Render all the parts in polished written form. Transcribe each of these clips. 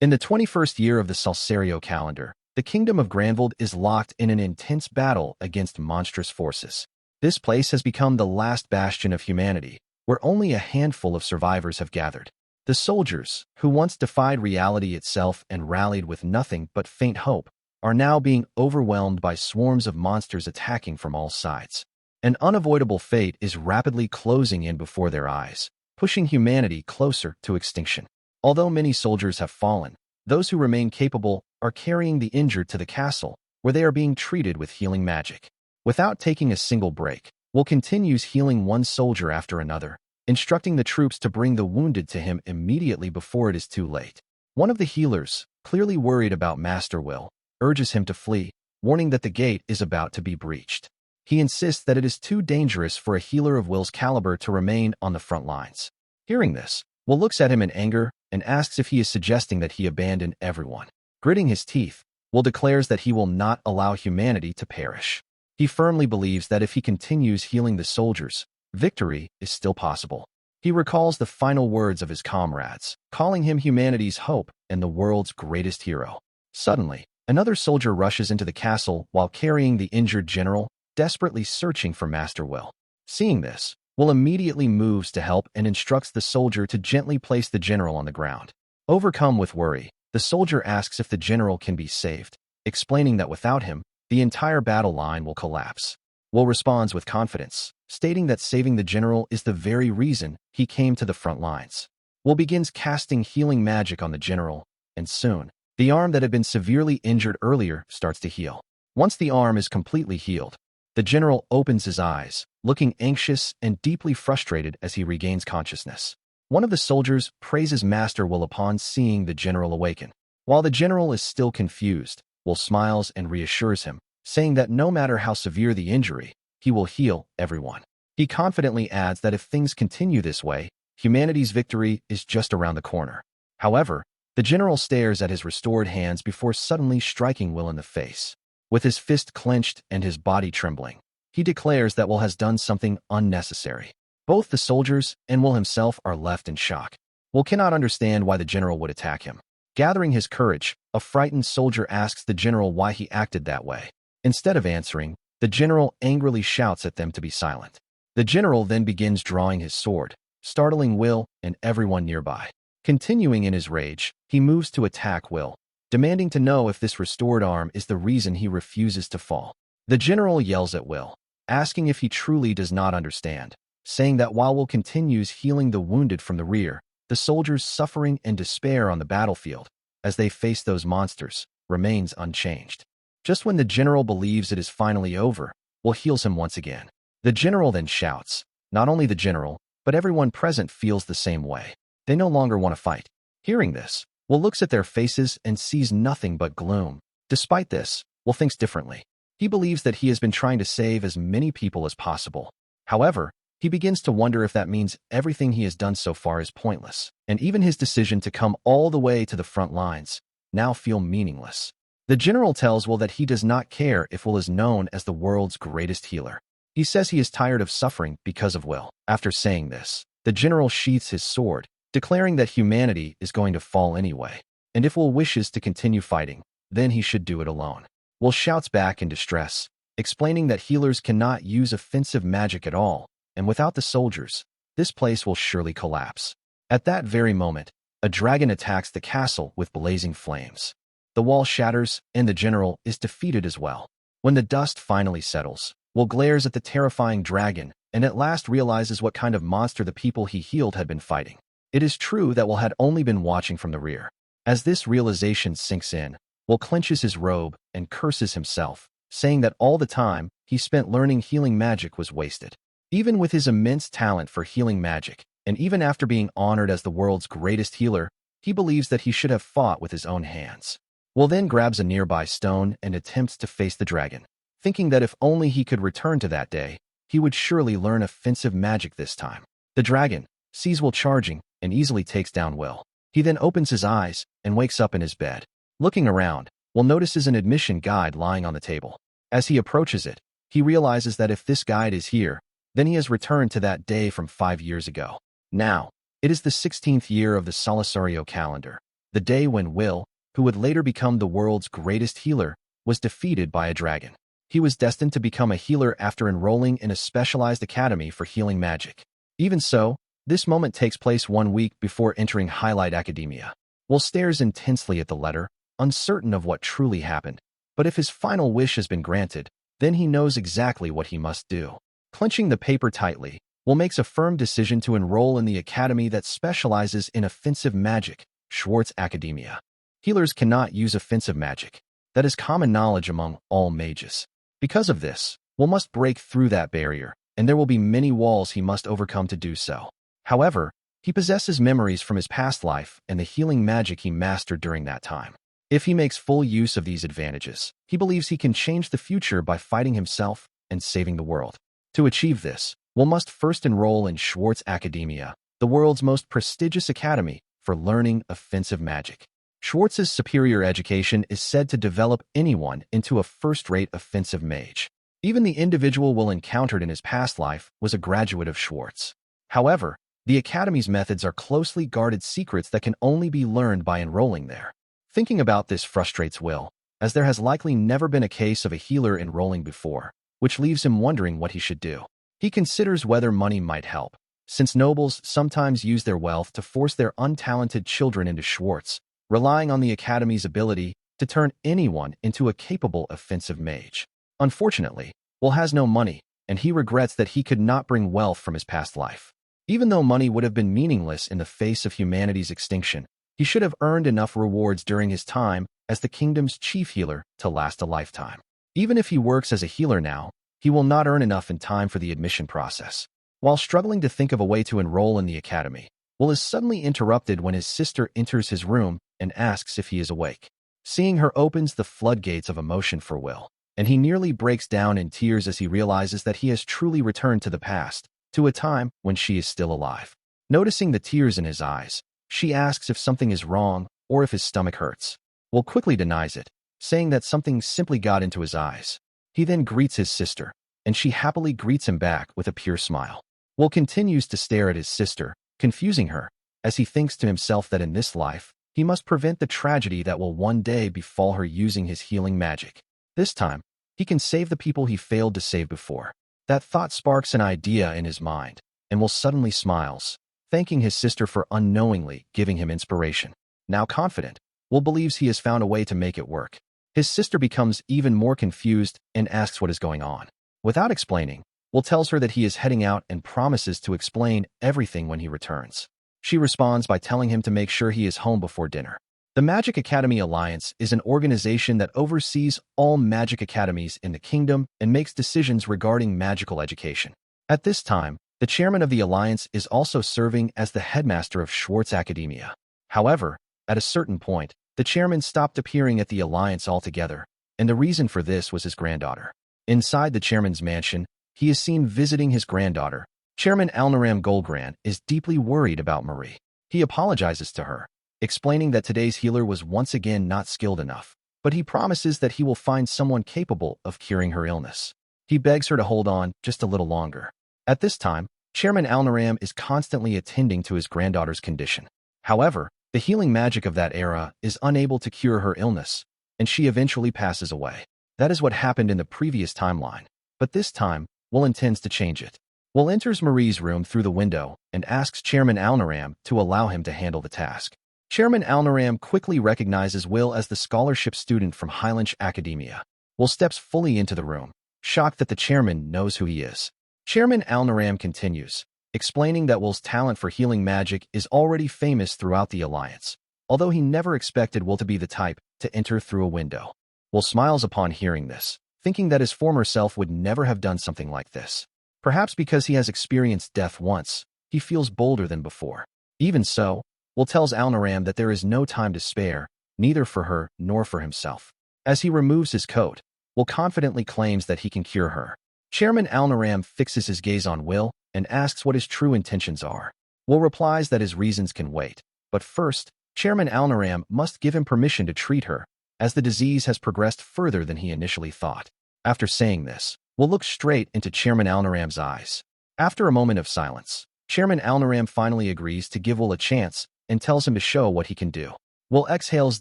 In the 21st year of the Salsario calendar, the kingdom of Granvald is locked in an intense battle against monstrous forces. This place has become the last bastion of humanity, where only a handful of survivors have gathered. The soldiers, who once defied reality itself and rallied with nothing but faint hope, are now being overwhelmed by swarms of monsters attacking from all sides. An unavoidable fate is rapidly closing in before their eyes, pushing humanity closer to extinction. Although many soldiers have fallen, those who remain capable are carrying the injured to the castle, where they are being treated with healing magic. Without taking a single break, Will continues healing one soldier after another, instructing the troops to bring the wounded to him immediately before it is too late. One of the healers, clearly worried about Master Will, urges him to flee, warning that the gate is about to be breached. He insists that it is too dangerous for a healer of Will's caliber to remain on the front lines. Hearing this, Will looks at him in anger and asks if he is suggesting that he abandon everyone. Gritting his teeth, Will declares that he will not allow humanity to perish. He firmly believes that if he continues healing the soldiers, victory is still possible. He recalls the final words of his comrades, calling him humanity's hope and the world's greatest hero. Suddenly, another soldier rushes into the castle while carrying the injured general, desperately searching for Master Will. Seeing this, Will immediately moves to help and instructs the soldier to gently place the general on the ground. Overcome with worry, the soldier asks if the general can be saved, explaining that without him, the entire battle line will collapse. Will responds with confidence, stating that saving the general is the very reason he came to the front lines. Will begins casting healing magic on the general, and soon, the arm that had been severely injured earlier starts to heal. Once the arm is completely healed, the general opens his eyes, looking anxious and deeply frustrated as he regains consciousness. One of the soldiers praises Master Will upon seeing the general awaken. While the general is still confused, Will smiles and reassures him, saying that no matter how severe the injury, he will heal everyone. He confidently adds that if things continue this way, humanity's victory is just around the corner. However, the general stares at his restored hands before suddenly striking Will in the face. With his fist clenched and his body trembling, he declares that Will has done something unnecessary. Both the soldiers and Will himself are left in shock. Will cannot understand why the general would attack him. Gathering his courage, a frightened soldier asks the general why he acted that way. Instead of answering, the general angrily shouts at them to be silent. The general then begins drawing his sword, startling Will and everyone nearby. Continuing in his rage, he moves to attack Will, demanding to know if this restored arm is the reason he refuses to fall. The general yells at Will, asking if he truly does not understand, saying that while Will continues healing the wounded from the rear, the soldiers' suffering and despair on the battlefield, as they face those monsters, remains unchanged. Just when the general believes it is finally over, Will heals him once again. The general then shouts. Not only the general, but everyone present feels the same way. They no longer want to fight. Hearing this, Will looks at their faces and sees nothing but gloom. Despite this, Will thinks differently. He believes that he has been trying to save as many people as possible. However, he begins to wonder if that means everything he has done so far is pointless, and even his decision to come all the way to the front lines now feel meaningless. The general tells Will that he does not care if Will is known as the world's greatest healer. He says he is tired of suffering because of Will. After saying this, the general sheaths his sword, declaring that humanity is going to fall anyway, and if Will wishes to continue fighting, then he should do it alone. Will shouts back in distress, explaining that healers cannot use offensive magic at all, and without the soldiers, this place will surely collapse. At that very moment, a dragon attacks the castle with blazing flames. The wall shatters, and the general is defeated as well. When the dust finally settles, Will glares at the terrifying dragon and at last realizes what kind of monster the people he healed had been fighting. It is true that Will had only been watching from the rear. As this realization sinks in, Will clenches his robe and curses himself, saying that all the time he spent learning healing magic was wasted. Even with his immense talent for healing magic, and even after being honored as the world's greatest healer, he believes that he should have fought with his own hands. Will then grabs a nearby stone and attempts to face the dragon, thinking that if only he could return to that day, he would surely learn offensive magic this time. The dragon sees Will charging and easily takes down Will. He then opens his eyes and wakes up in his bed. Looking around, Will notices an admission guide lying on the table. As he approaches it, he realizes that if this guide is here, then he has returned to that day from 5 years ago. Now, it is the 16th year of the Salsario calendar, the day when Will, who would later become the world's greatest healer, was defeated by a dragon. He was destined to become a healer after enrolling in a specialized academy for healing magic. Even so, this moment takes place 1 week before entering Highlight Academia. Will stares intensely at the letter, uncertain of what truly happened. But if his final wish has been granted, then he knows exactly what he must do. Clenching the paper tightly, Will makes a firm decision to enroll in the academy that specializes in offensive magic, Schwartz Academia. Healers cannot use offensive magic. That is common knowledge among all mages. Because of this, Will must break through that barrier, and there will be many walls he must overcome to do so. However, he possesses memories from his past life and the healing magic he mastered during that time. If he makes full use of these advantages, he believes he can change the future by fighting himself and saving the world. To achieve this, Will must first enroll in Schwartz Academia, the world's most prestigious academy for learning offensive magic. Schwartz's superior education is said to develop anyone into a first-rate offensive mage. Even the individual Will encountered in his past life was a graduate of Schwartz. However, the academy's methods are closely guarded secrets that can only be learned by enrolling there. Thinking about this frustrates Will, as there has likely never been a case of a healer enrolling before, which leaves him wondering what he should do. He considers whether money might help, since nobles sometimes use their wealth to force their untalented children into Schwartz, relying on the academy's ability to turn anyone into a capable offensive mage. Unfortunately, Will has no money, and he regrets that he could not bring wealth from his past life. Even though money would have been meaningless in the face of humanity's extinction, he should have earned enough rewards during his time as the kingdom's chief healer to last a lifetime. Even if he works as a healer now, he will not earn enough in time for the admission process. While struggling to think of a way to enroll in the academy, Will is suddenly interrupted when his sister enters his room and asks if he is awake. Seeing her opens the floodgates of emotion for Will, and he nearly breaks down in tears as he realizes that he has truly returned to the past, to a time when she is still alive. Noticing the tears in his eyes, she asks if something is wrong or if his stomach hurts. Will quickly denies it, saying that something simply got into his eyes. He then greets his sister, and she happily greets him back with a pure smile. Will continues to stare at his sister, confusing her, as he thinks to himself that in this life, he must prevent the tragedy that will one day befall her using his healing magic. This time, he can save the people he failed to save before. That thought sparks an idea in his mind, and Will suddenly smiles, thanking his sister for unknowingly giving him inspiration. Now confident, Will believes he has found a way to make it work. His sister becomes even more confused and asks what is going on. Without explaining, Will tells her that he is heading out and promises to explain everything when he returns. She responds by telling him to make sure he is home before dinner. The Magic Academy Alliance is an organization that oversees all magic academies in the kingdom and makes decisions regarding magical education. At this time, the chairman of the alliance is also serving as the headmaster of Schwartz Academia. However, at a certain point, the chairman stopped appearing at the alliance altogether, and the reason for this was his granddaughter. Inside the chairman's mansion, he is seen visiting his granddaughter. Chairman Alnaram Goldgrand is deeply worried about Marie. He apologizes to her, explaining that today's healer was once again not skilled enough, but he promises that he will find someone capable of curing her illness. He begs her to hold on just a little longer. At this time, Chairman Alnaram is constantly attending to his granddaughter's condition. However, the healing magic of that era is unable to cure her illness, and she eventually passes away. That is what happened in the previous timeline, but this time, Will intends to change it. Will enters Marie's room through the window and asks Chairman Alnaram to allow him to handle the task. Chairman Alnaram quickly recognizes Will as the scholarship student from Highlanch Academia. Will steps fully into the room, shocked that the chairman knows who he is. Chairman Alnaram continues, explaining that Will's talent for healing magic is already famous throughout the alliance, although he never expected Will to be the type to enter through a window. Will smiles upon hearing this, thinking that his former self would never have done something like this. Perhaps because he has experienced death once, he feels bolder than before. Even so, Will tells Alnaram that there is no time to spare, neither for her nor for himself. As he removes his coat, Will confidently claims that he can cure her. Chairman Alnaram fixes his gaze on Will and asks what his true intentions are. Will replies that his reasons can wait, but first, Chairman Alnaram must give him permission to treat her, as the disease has progressed further than he initially thought. After saying this, Will looks straight into Chairman Alnaram's eyes. After a moment of silence, Chairman Alnaram finally agrees to give Will a chance and tells him to show what he can do. Will exhales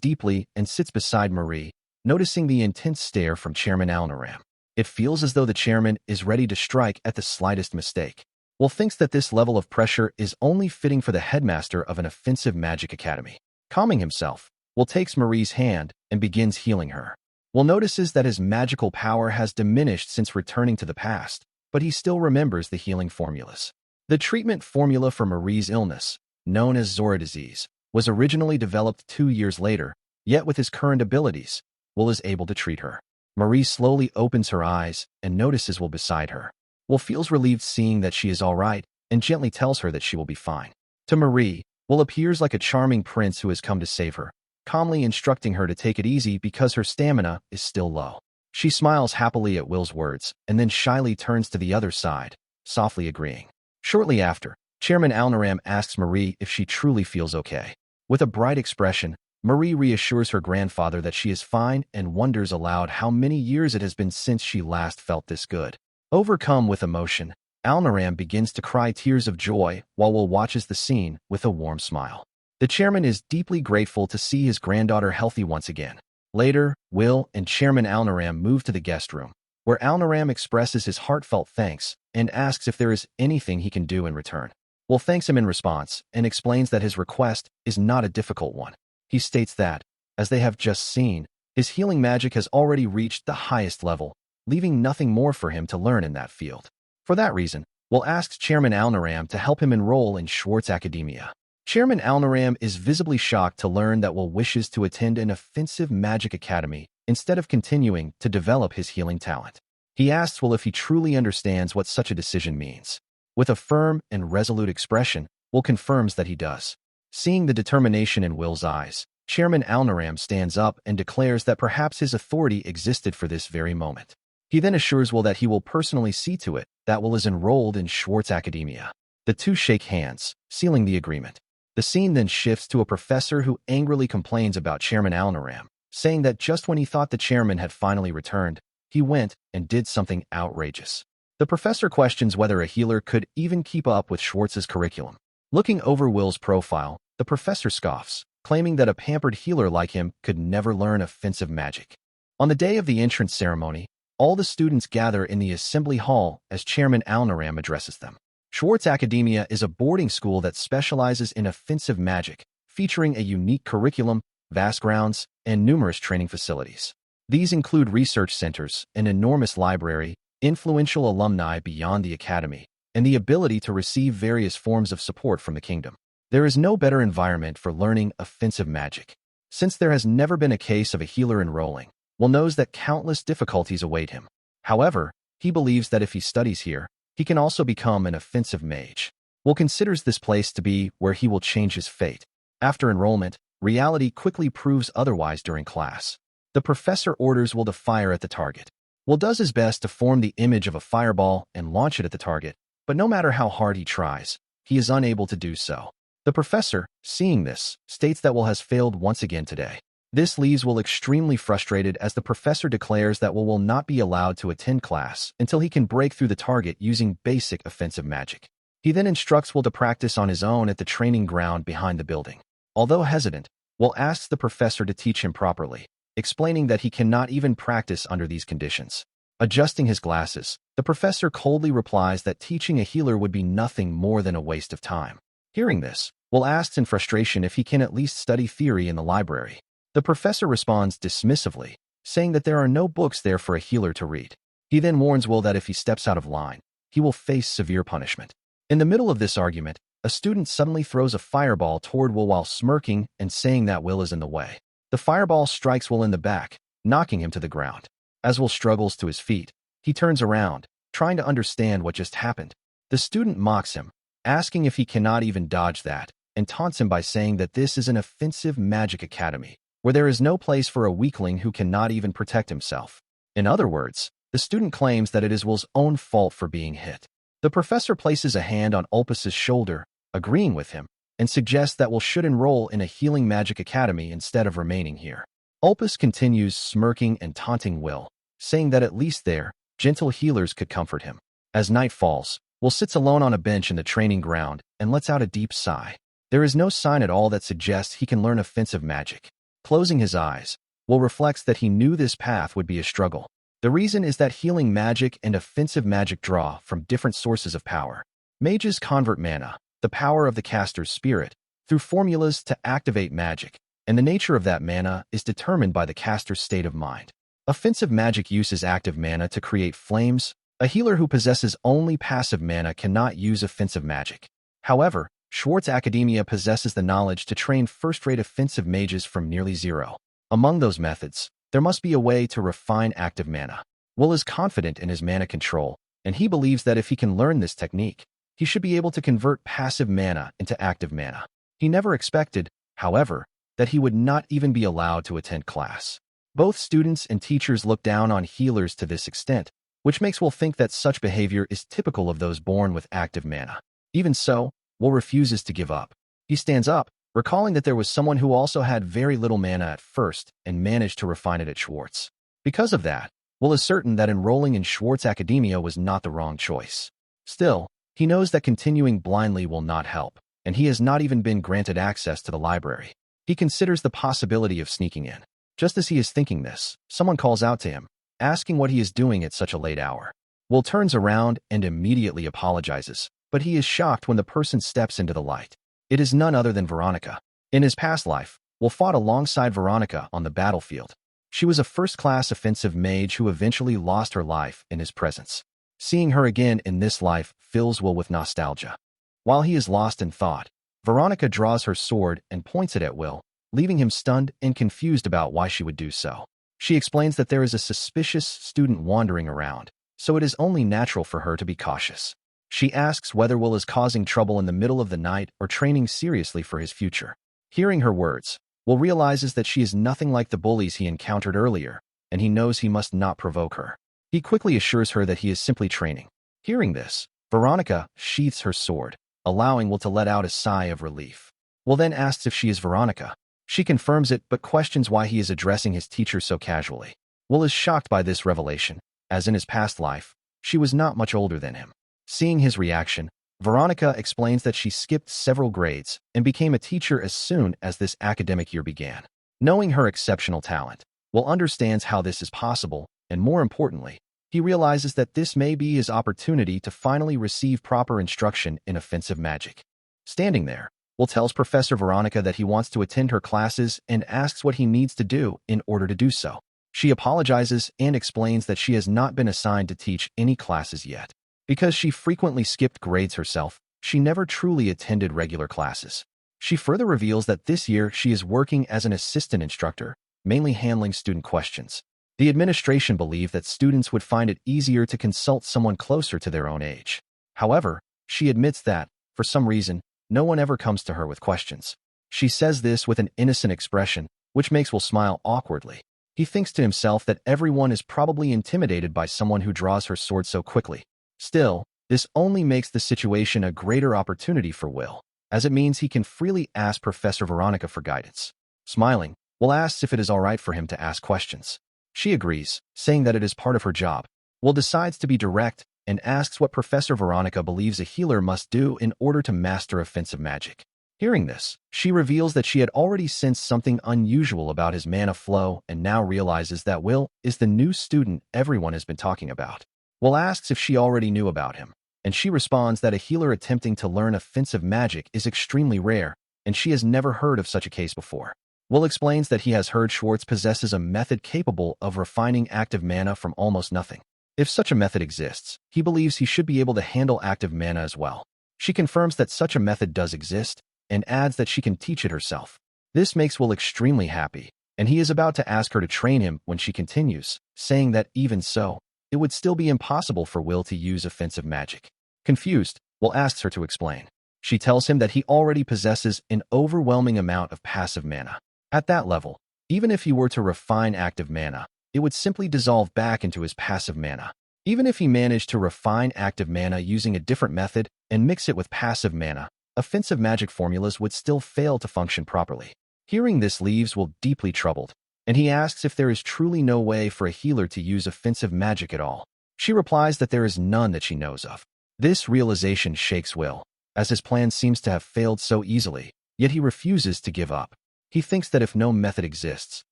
deeply and sits beside Marie, noticing the intense stare from Chairman Alnaram. It feels as though the chairman is ready to strike at the slightest mistake. Will thinks that this level of pressure is only fitting for the headmaster of an offensive magic academy. Calming himself, Will takes Marie's hand and begins healing her. Will notices that his magical power has diminished since returning to the past, but he still remembers the healing formulas. The treatment formula for Marie's illness, known as Zora disease, was originally developed 2 years later, yet with his current abilities, Will is able to treat her. Marie slowly opens her eyes and notices Will beside her. Will feels relieved seeing that she is all right and gently tells her that she will be fine. To Marie, Will appears like a charming prince who has come to save her, calmly instructing her to take it easy because her stamina is still low. She smiles happily at Will's words and then shyly turns to the other side, softly agreeing. Shortly after, Chairman Alnaram asks Marie if she truly feels okay. With a bright expression, Marie reassures her grandfather that she is fine and wonders aloud how many years it has been since she last felt this good. Overcome with emotion, Alnaram begins to cry tears of joy while Will watches the scene with a warm smile. The chairman is deeply grateful to see his granddaughter healthy once again. Later, Will and Chairman Alnaram move to the guest room, where Alnaram expresses his heartfelt thanks and asks if there is anything he can do in return. Will thanks him in response and explains that his request is not a difficult one. He states that, as they have just seen, his healing magic has already reached the highest level, leaving nothing more for him to learn in that field. For that reason, Will asks Chairman Alnaram to help him enroll in Schwartz Academia. Chairman Alnaram is visibly shocked to learn that Will wishes to attend an offensive magic academy instead of continuing to develop his healing talent. He asks Will if he truly understands what such a decision means. With a firm and resolute expression, Will confirms that he does. Seeing the determination in Will's eyes, Chairman Alnaram stands up and declares that perhaps his authority existed for this very moment. He then assures Will that he will personally see to it that Will is enrolled in Schwartz Academia. The two shake hands, sealing the agreement. The scene then shifts to a professor who angrily complains about Chairman Alnaram, saying that just when he thought the chairman had finally returned, he went and did something outrageous. The professor questions whether a healer could even keep up with Schwartz's curriculum. Looking over Will's profile, the professor scoffs, claiming that a pampered healer like him could never learn offensive magic. On the day of the entrance ceremony, all the students gather in the assembly hall as Chairman Alnaram addresses them. Schwartz Academia is a boarding school that specializes in offensive magic, featuring a unique curriculum, vast grounds, and numerous training facilities. These include research centers, an enormous library, influential alumni beyond the academy, and the ability to receive various forms of support from the kingdom. There is no better environment for learning offensive magic. Since there has never been a case of a healer enrolling, Will knows that countless difficulties await him. However, he believes that if he studies here, he can also become an offensive mage. Will considers this place to be where he will change his fate. After enrollment, reality quickly proves otherwise during class. The professor orders Will to fire at the target. Will does his best to form the image of a fireball and launch it at the target, but no matter how hard he tries, he is unable to do so. The professor, seeing this, states that Will has failed once again today. This leaves Will extremely frustrated as the professor declares that Will not be allowed to attend class until he can break through the target using basic offensive magic. He then instructs Will to practice on his own at the training ground behind the building. Although hesitant, Will asks the professor to teach him properly, explaining that he cannot even practice under these conditions. Adjusting his glasses, the professor coldly replies that teaching a healer would be nothing more than a waste of time. Hearing this, Will asks in frustration if he can at least study theory in the library. The professor responds dismissively, saying that there are no books there for a healer to read. He then warns Will that if he steps out of line, he will face severe punishment. In the middle of this argument, a student suddenly throws a fireball toward Will while smirking and saying that Will is in the way. The fireball strikes Will in the back, knocking him to the ground. As Will struggles to his feet, he turns around, trying to understand what just happened. The student mocks him, asking if he cannot even dodge that, and taunts him by saying that this is an offensive magic academy, where there is no place for a weakling who cannot even protect himself. In other words, the student claims that it is Will's own fault for being hit. The professor places a hand on Ulpus's shoulder, agreeing with him, and suggests that Will should enroll in a healing magic academy instead of remaining here. Ulpus continues smirking and taunting Will, saying that at least there, gentle healers could comfort him. As night falls, Will sits alone on a bench in the training ground and lets out a deep sigh. There is no sign at all that suggests he can learn offensive magic. Closing his eyes, Will reflects that he knew this path would be a struggle. The reason is that healing magic and offensive magic draw from different sources of power. Mages convert mana, the power of the caster's spirit, through formulas to activate magic, and the nature of that mana is determined by the caster's state of mind. Offensive magic uses active mana to create flames. A healer who possesses only passive mana cannot use offensive magic. However, Schwartz Academia possesses the knowledge to train first-rate offensive mages from nearly zero. Among those methods, there must be a way to refine active mana. Will is confident in his mana control, and he believes that if he can learn this technique, he should be able to convert passive mana into active mana. He never expected, however, that he would not even be allowed to attend class. Both students and teachers look down on healers to this extent, which makes Will think that such behavior is typical of those born with active mana. Even so, Will refuses to give up. He stands up, recalling that there was someone who also had very little mana at first and managed to refine it at Schwartz. Because of that, Will is certain that enrolling in Schwartz Academia was not the wrong choice. Still, he knows that continuing blindly will not help, and he has not even been granted access to the library. He considers the possibility of sneaking in. Just as he is thinking this, someone calls out to him, asking what he is doing at such a late hour. Will turns around and immediately apologizes, but he is shocked when the person steps into the light. It is none other than Veronica. In his past life, Will fought alongside Veronica on the battlefield. She was a first-class offensive mage who eventually lost her life in his presence. Seeing her again in this life fills Will with nostalgia. While he is lost in thought, Veronica draws her sword and points it at Will, leaving him stunned and confused about why she would do so. She explains that there is a suspicious student wandering around, so it is only natural for her to be cautious. She asks whether Will is causing trouble in the middle of the night or training seriously for his future. Hearing her words, Will realizes that she is nothing like the bullies he encountered earlier, and he knows he must not provoke her. He quickly assures her that he is simply training. Hearing this, Veronica sheaths her sword, allowing Will to let out a sigh of relief. Will then asks if she is Veronica. She confirms it but questions why he is addressing his teacher so casually. Will is shocked by this revelation, as in his past life, she was not much older than him. Seeing his reaction, Veronica explains that she skipped several grades and became a teacher as soon as this academic year began. Knowing her exceptional talent, Will understands how this is possible, and more importantly, he realizes that this may be his opportunity to finally receive proper instruction in offensive magic. Standing there, Will tells Professor Veronica that he wants to attend her classes and asks what he needs to do in order to do so. She apologizes and explains that she has not been assigned to teach any classes yet. Because she frequently skipped grades herself, she never truly attended regular classes. She further reveals that this year she is working as an assistant instructor, mainly handling student questions. The administration believed that students would find it easier to consult someone closer to their own age. However, she admits that, for some reason, no one ever comes to her with questions. She says this with an innocent expression, which makes Will smile awkwardly. He thinks to himself that everyone is probably intimidated by someone who draws her sword so quickly. Still, this only makes the situation a greater opportunity for Will, as it means he can freely ask Professor Veronica for guidance. Smiling, Will asks if it is all right for him to ask questions. She agrees, saying that it is part of her job. Will decides to be direct and asks what Professor Veronica believes a healer must do in order to master offensive magic. Hearing this, she reveals that she had already sensed something unusual about his mana flow and now realizes that Will is the new student everyone has been talking about. Will asks if she already knew about him, and she responds that a healer attempting to learn offensive magic is extremely rare, and she has never heard of such a case before. Will explains that he has heard Schwartz possesses a method capable of refining active mana from almost nothing. If such a method exists, he believes he should be able to handle active mana as well. She confirms that such a method does exist, and adds that she can teach it herself. This makes Will extremely happy, and he is about to ask her to train him when she continues, saying that even so, it would still be impossible for Will to use offensive magic. Confused, Will asks her to explain. She tells him that he already possesses an overwhelming amount of passive mana. At that level, even if he were to refine active mana, it would simply dissolve back into his passive mana. Even if he managed to refine active mana using a different method and mix it with passive mana, offensive magic formulas would still fail to function properly. Hearing this leaves Will deeply troubled, and he asks if there is truly no way for a healer to use offensive magic at all. She replies that there is none that she knows of. This realization shakes Will, as his plan seems to have failed so easily, yet he refuses to give up. He thinks that if no method exists,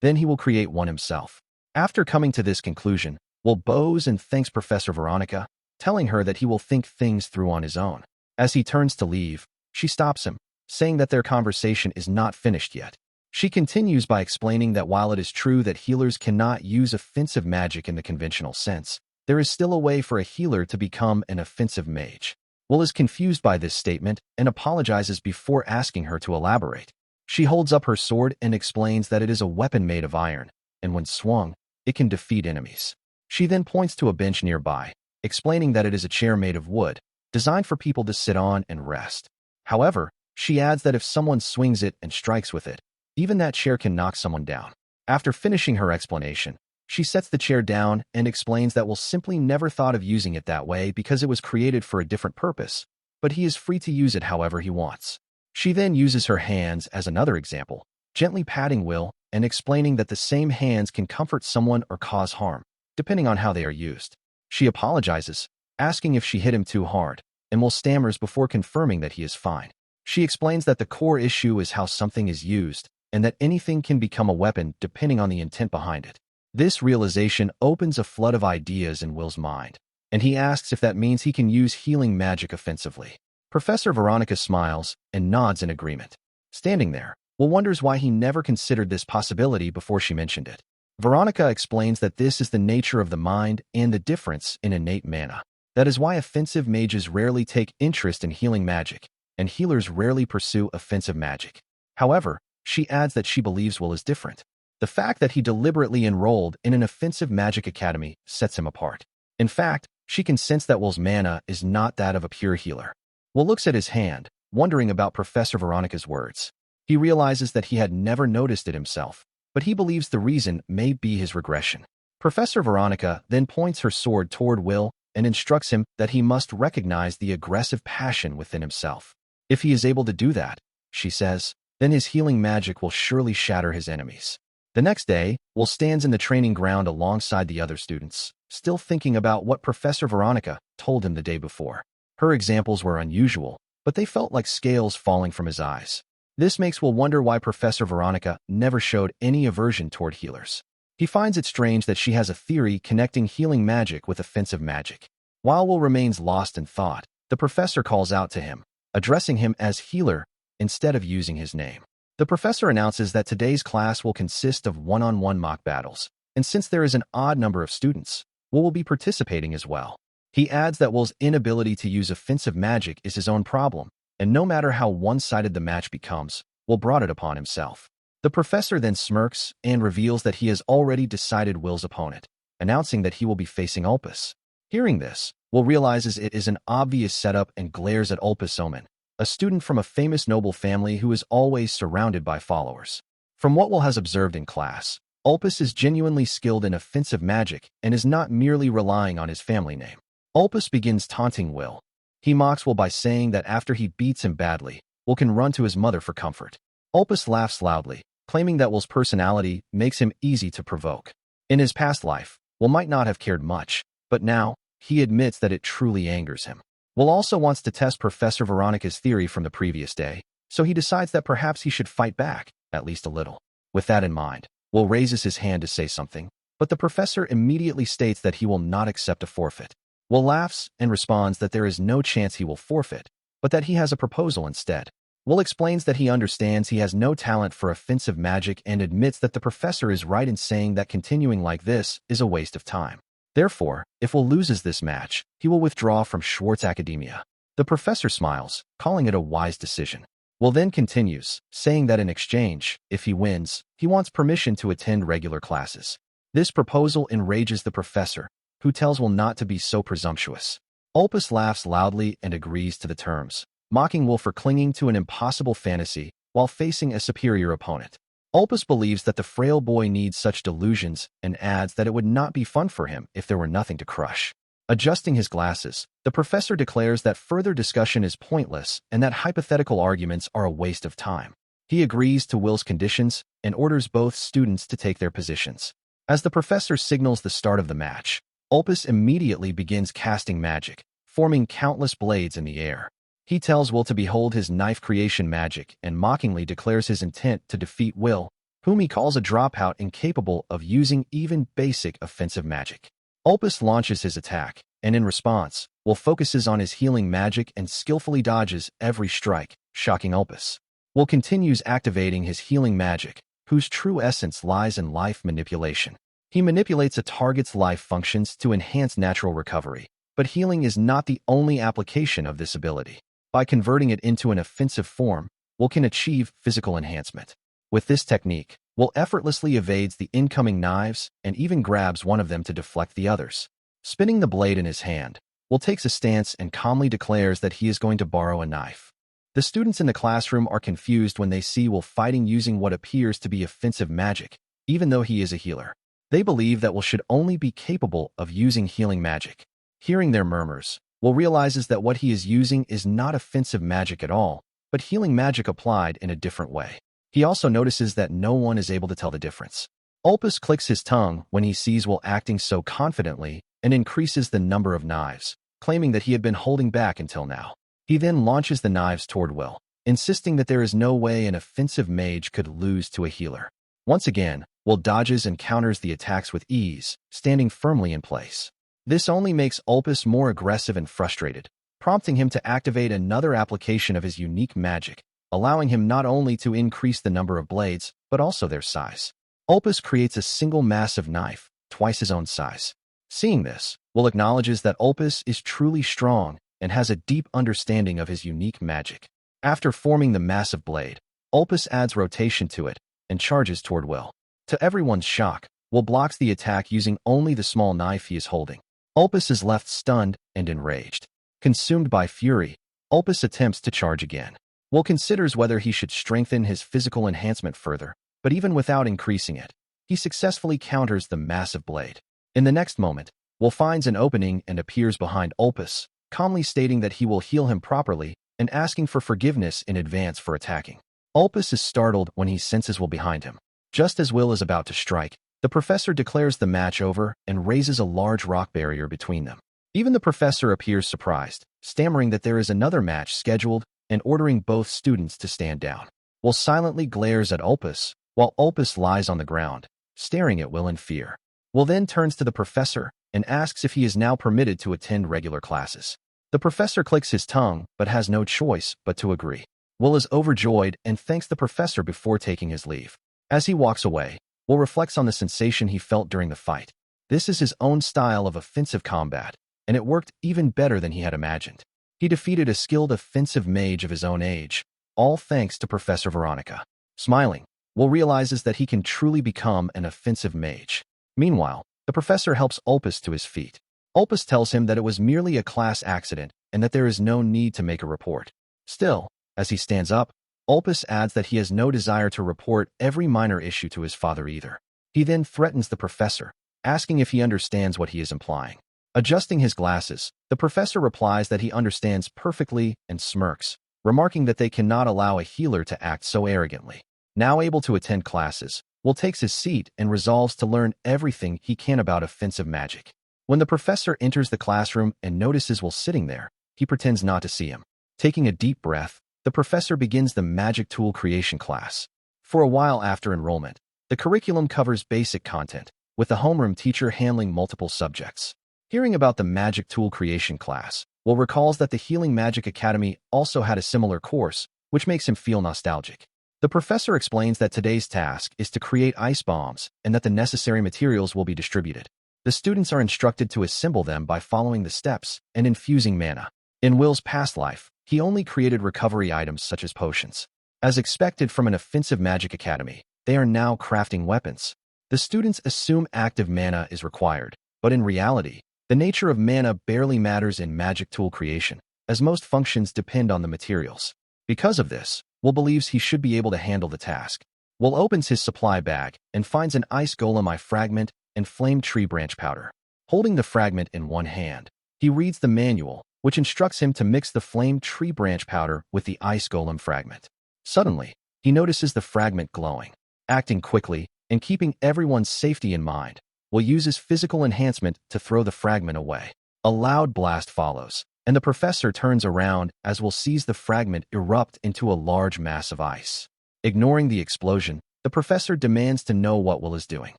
then he will create one himself. After coming to this conclusion, Will bows and thanks Professor Veronica, telling her that he will think things through on his own. As he turns to leave, she stops him, saying that their conversation is not finished yet. She continues by explaining that while it is true that healers cannot use offensive magic in the conventional sense, there is still a way for a healer to become an offensive mage. Will is confused by this statement and apologizes before asking her to elaborate. She holds up her sword and explains that it is a weapon made of iron, and when swung, it can defeat enemies. She then points to a bench nearby, explaining that it is a chair made of wood, designed for people to sit on and rest. However, she adds that if someone swings it and strikes with it, even that chair can knock someone down. After finishing her explanation, she sets the chair down and explains that Will simply never thought of using it that way because it was created for a different purpose, but he is free to use it however he wants. She then uses her hands as another example, gently patting Will and explaining that the same hands can comfort someone or cause harm, depending on how they are used. She apologizes, asking if she hit him too hard, and Will stammers before confirming that he is fine. She explains that the core issue is how something is used, and that anything can become a weapon depending on the intent behind it. This realization opens a flood of ideas in Will's mind, and he asks if that means he can use healing magic offensively. Professor Veronica smiles and nods in agreement. Standing there, Will wonders why he never considered this possibility before she mentioned it. Veronica explains that this is the nature of the mind and the difference in innate mana. That is why offensive mages rarely take interest in healing magic, and healers rarely pursue offensive magic. However, she adds that she believes Will is different. The fact that he deliberately enrolled in an offensive magic academy sets him apart. In fact, she can sense that Will's mana is not that of a pure healer. Will looks at his hand, wondering about Professor Veronica's words. He realizes that he had never noticed it himself, but he believes the reason may be his regression. Professor Veronica then points her sword toward Will and instructs him that he must recognize the aggressive passion within himself. If he is able to do that, she says, then his healing magic will surely shatter his enemies. The next day, Will stands in the training ground alongside the other students, still thinking about what Professor Veronica told him the day before. Her examples were unusual, but they felt like scales falling from his eyes. This makes Will wonder why Professor Veronica never showed any aversion toward healers. He finds it strange that she has a theory connecting healing magic with offensive magic. While Will remains lost in thought, the professor calls out to him, addressing him as healer instead of using his name. The professor announces that today's class will consist of one-on-one mock battles, and since there is an odd number of students, Will be participating as well. He adds that Will's inability to use offensive magic is his own problem, and no matter how one-sided the match becomes, Will brought it upon himself. The professor then smirks and reveals that he has already decided Will's opponent, announcing that he will be facing Ulpus. Hearing this, Will realizes it is an obvious setup and glares at Ulpus Omen, a student from a famous noble family who is always surrounded by followers. From what Will has observed in class, Ulpus is genuinely skilled in offensive magic and is not merely relying on his family name. Ulpus begins taunting Will. He mocks Will by saying that after he beats him badly, Will can run to his mother for comfort. Ulpus laughs loudly, claiming that Will's personality makes him easy to provoke. In his past life, Will might not have cared much, but now, he admits that it truly angers him. Will also wants to test Professor Veronica's theory from the previous day, so he decides that perhaps he should fight back, at least a little. With that in mind, Will raises his hand to say something, but the professor immediately states that he will not accept a forfeit. Will laughs and responds that there is no chance he will forfeit, but that he has a proposal instead. Will explains that he understands he has no talent for offensive magic and admits that the professor is right in saying that continuing like this is a waste of time. Therefore, if Will loses this match, he will withdraw from Schwartz Academia. The professor smiles, calling it a wise decision. Will then continues, saying that in exchange, if he wins, he wants permission to attend regular classes. This proposal enrages the professor, who tells Will not to be so presumptuous. Ulpus laughs loudly and agrees to the terms, mocking Will for clinging to an impossible fantasy while facing a superior opponent. Ulpus believes that the frail boy needs such delusions and adds that it would not be fun for him if there were nothing to crush. Adjusting his glasses, the professor declares that further discussion is pointless and that hypothetical arguments are a waste of time. He agrees to Will's conditions and orders both students to take their positions. As the professor signals the start of the match, Ulpus immediately begins casting magic, forming countless blades in the air. He tells Will to behold his knife creation magic and mockingly declares his intent to defeat Will, whom he calls a dropout incapable of using even basic offensive magic. Opus launches his attack, and in response, Will focuses on his healing magic and skillfully dodges every strike, shocking Opus. Will continues activating his healing magic, whose true essence lies in life manipulation. He manipulates a target's life functions to enhance natural recovery, but healing is not the only application of this ability. By converting it into an offensive form, Will can achieve physical enhancement. With this technique, Will effortlessly evades the incoming knives and even grabs one of them to deflect the others. Spinning the blade in his hand, Will takes a stance and calmly declares that he is going to borrow a knife. The students in the classroom are confused when they see Will fighting using what appears to be offensive magic, even though he is a healer. They believe that Will should only be capable of using healing magic. Hearing their murmurs, Will realizes that what he is using is not offensive magic at all, but healing magic applied in a different way. He also notices that no one is able to tell the difference. Opus clicks his tongue when he sees Will acting so confidently and increases the number of knives, claiming that he had been holding back until now. He then launches the knives toward Will, insisting that there is no way an offensive mage could lose to a healer. Once again, Will dodges and counters the attacks with ease, standing firmly in place. This only makes Opus more aggressive and frustrated, prompting him to activate another application of his unique magic, allowing him not only to increase the number of blades, but also their size. Opus creates a single massive knife, twice his own size. Seeing this, Will acknowledges that Opus is truly strong and has a deep understanding of his unique magic. After forming the massive blade, Opus adds rotation to it and charges toward Will. To everyone's shock, Will blocks the attack using only the small knife he is holding. Opus is left stunned and enraged. Consumed by fury, Opus attempts to charge again. Will considers whether he should strengthen his physical enhancement further, but even without increasing it, he successfully counters the massive blade. In the next moment, Will finds an opening and appears behind Opus, calmly stating that he will heal him properly and asking for forgiveness in advance for attacking. Opus is startled when he senses Will behind him. Just as Will is about to strike, the professor declares the match over and raises a large rock barrier between them. Even the professor appears surprised, stammering that there is another match scheduled and ordering both students to stand down. Will silently glares at Opus, while Opus lies on the ground, staring at Will in fear. Will then turns to the professor and asks if he is now permitted to attend regular classes. The professor clicks his tongue but has no choice but to agree. Will is overjoyed and thanks the professor before taking his leave. As he walks away, Will reflects on the sensation he felt during the fight. This is his own style of offensive combat, and it worked even better than he had imagined. He defeated a skilled offensive mage of his own age, all thanks to Professor Veronica. Smiling, Will realizes that he can truly become an offensive mage. Meanwhile, the professor helps Opus to his feet. Opus tells him that it was merely a class accident and that there is no need to make a report. Still, as he stands up, Opus adds that he has no desire to report every minor issue to his father either. He then threatens the professor, asking if he understands what he is implying. Adjusting his glasses, the professor replies that he understands perfectly and smirks, remarking that they cannot allow a healer to act so arrogantly. Now able to attend classes, Will takes his seat and resolves to learn everything he can about offensive magic. When the professor enters the classroom and notices Will sitting there, he pretends not to see him. Taking a deep breath, the professor begins the magic tool creation class. For a while after enrollment, the curriculum covers basic content, with the homeroom teacher handling multiple subjects. Hearing about the magic tool creation class, Will recalls that the Healing Magic Academy also had a similar course, which makes him feel nostalgic. The professor explains that today's task is to create ice bombs and that the necessary materials will be distributed. The students are instructed to assemble them by following the steps and infusing mana. In Will's past life, he only created recovery items such as potions. As expected from an offensive magic academy, they are now crafting weapons. The students assume active mana is required, but in reality, the nature of mana barely matters in magic tool creation, as most functions depend on the materials. Because of this, Will believes he should be able to handle the task. Will opens his supply bag and finds an ice golem eye fragment and flame tree branch powder. Holding the fragment in one hand, he reads the manual, which instructs him to mix the flame tree branch powder with the ice golem fragment. Suddenly, he notices the fragment glowing. Acting quickly and keeping everyone's safety in mind, Will use his physical enhancement to throw the fragment away. A loud blast follows, and the professor turns around as Will sees the fragment erupt into a large mass of ice. Ignoring the explosion, the professor demands to know what Will is doing.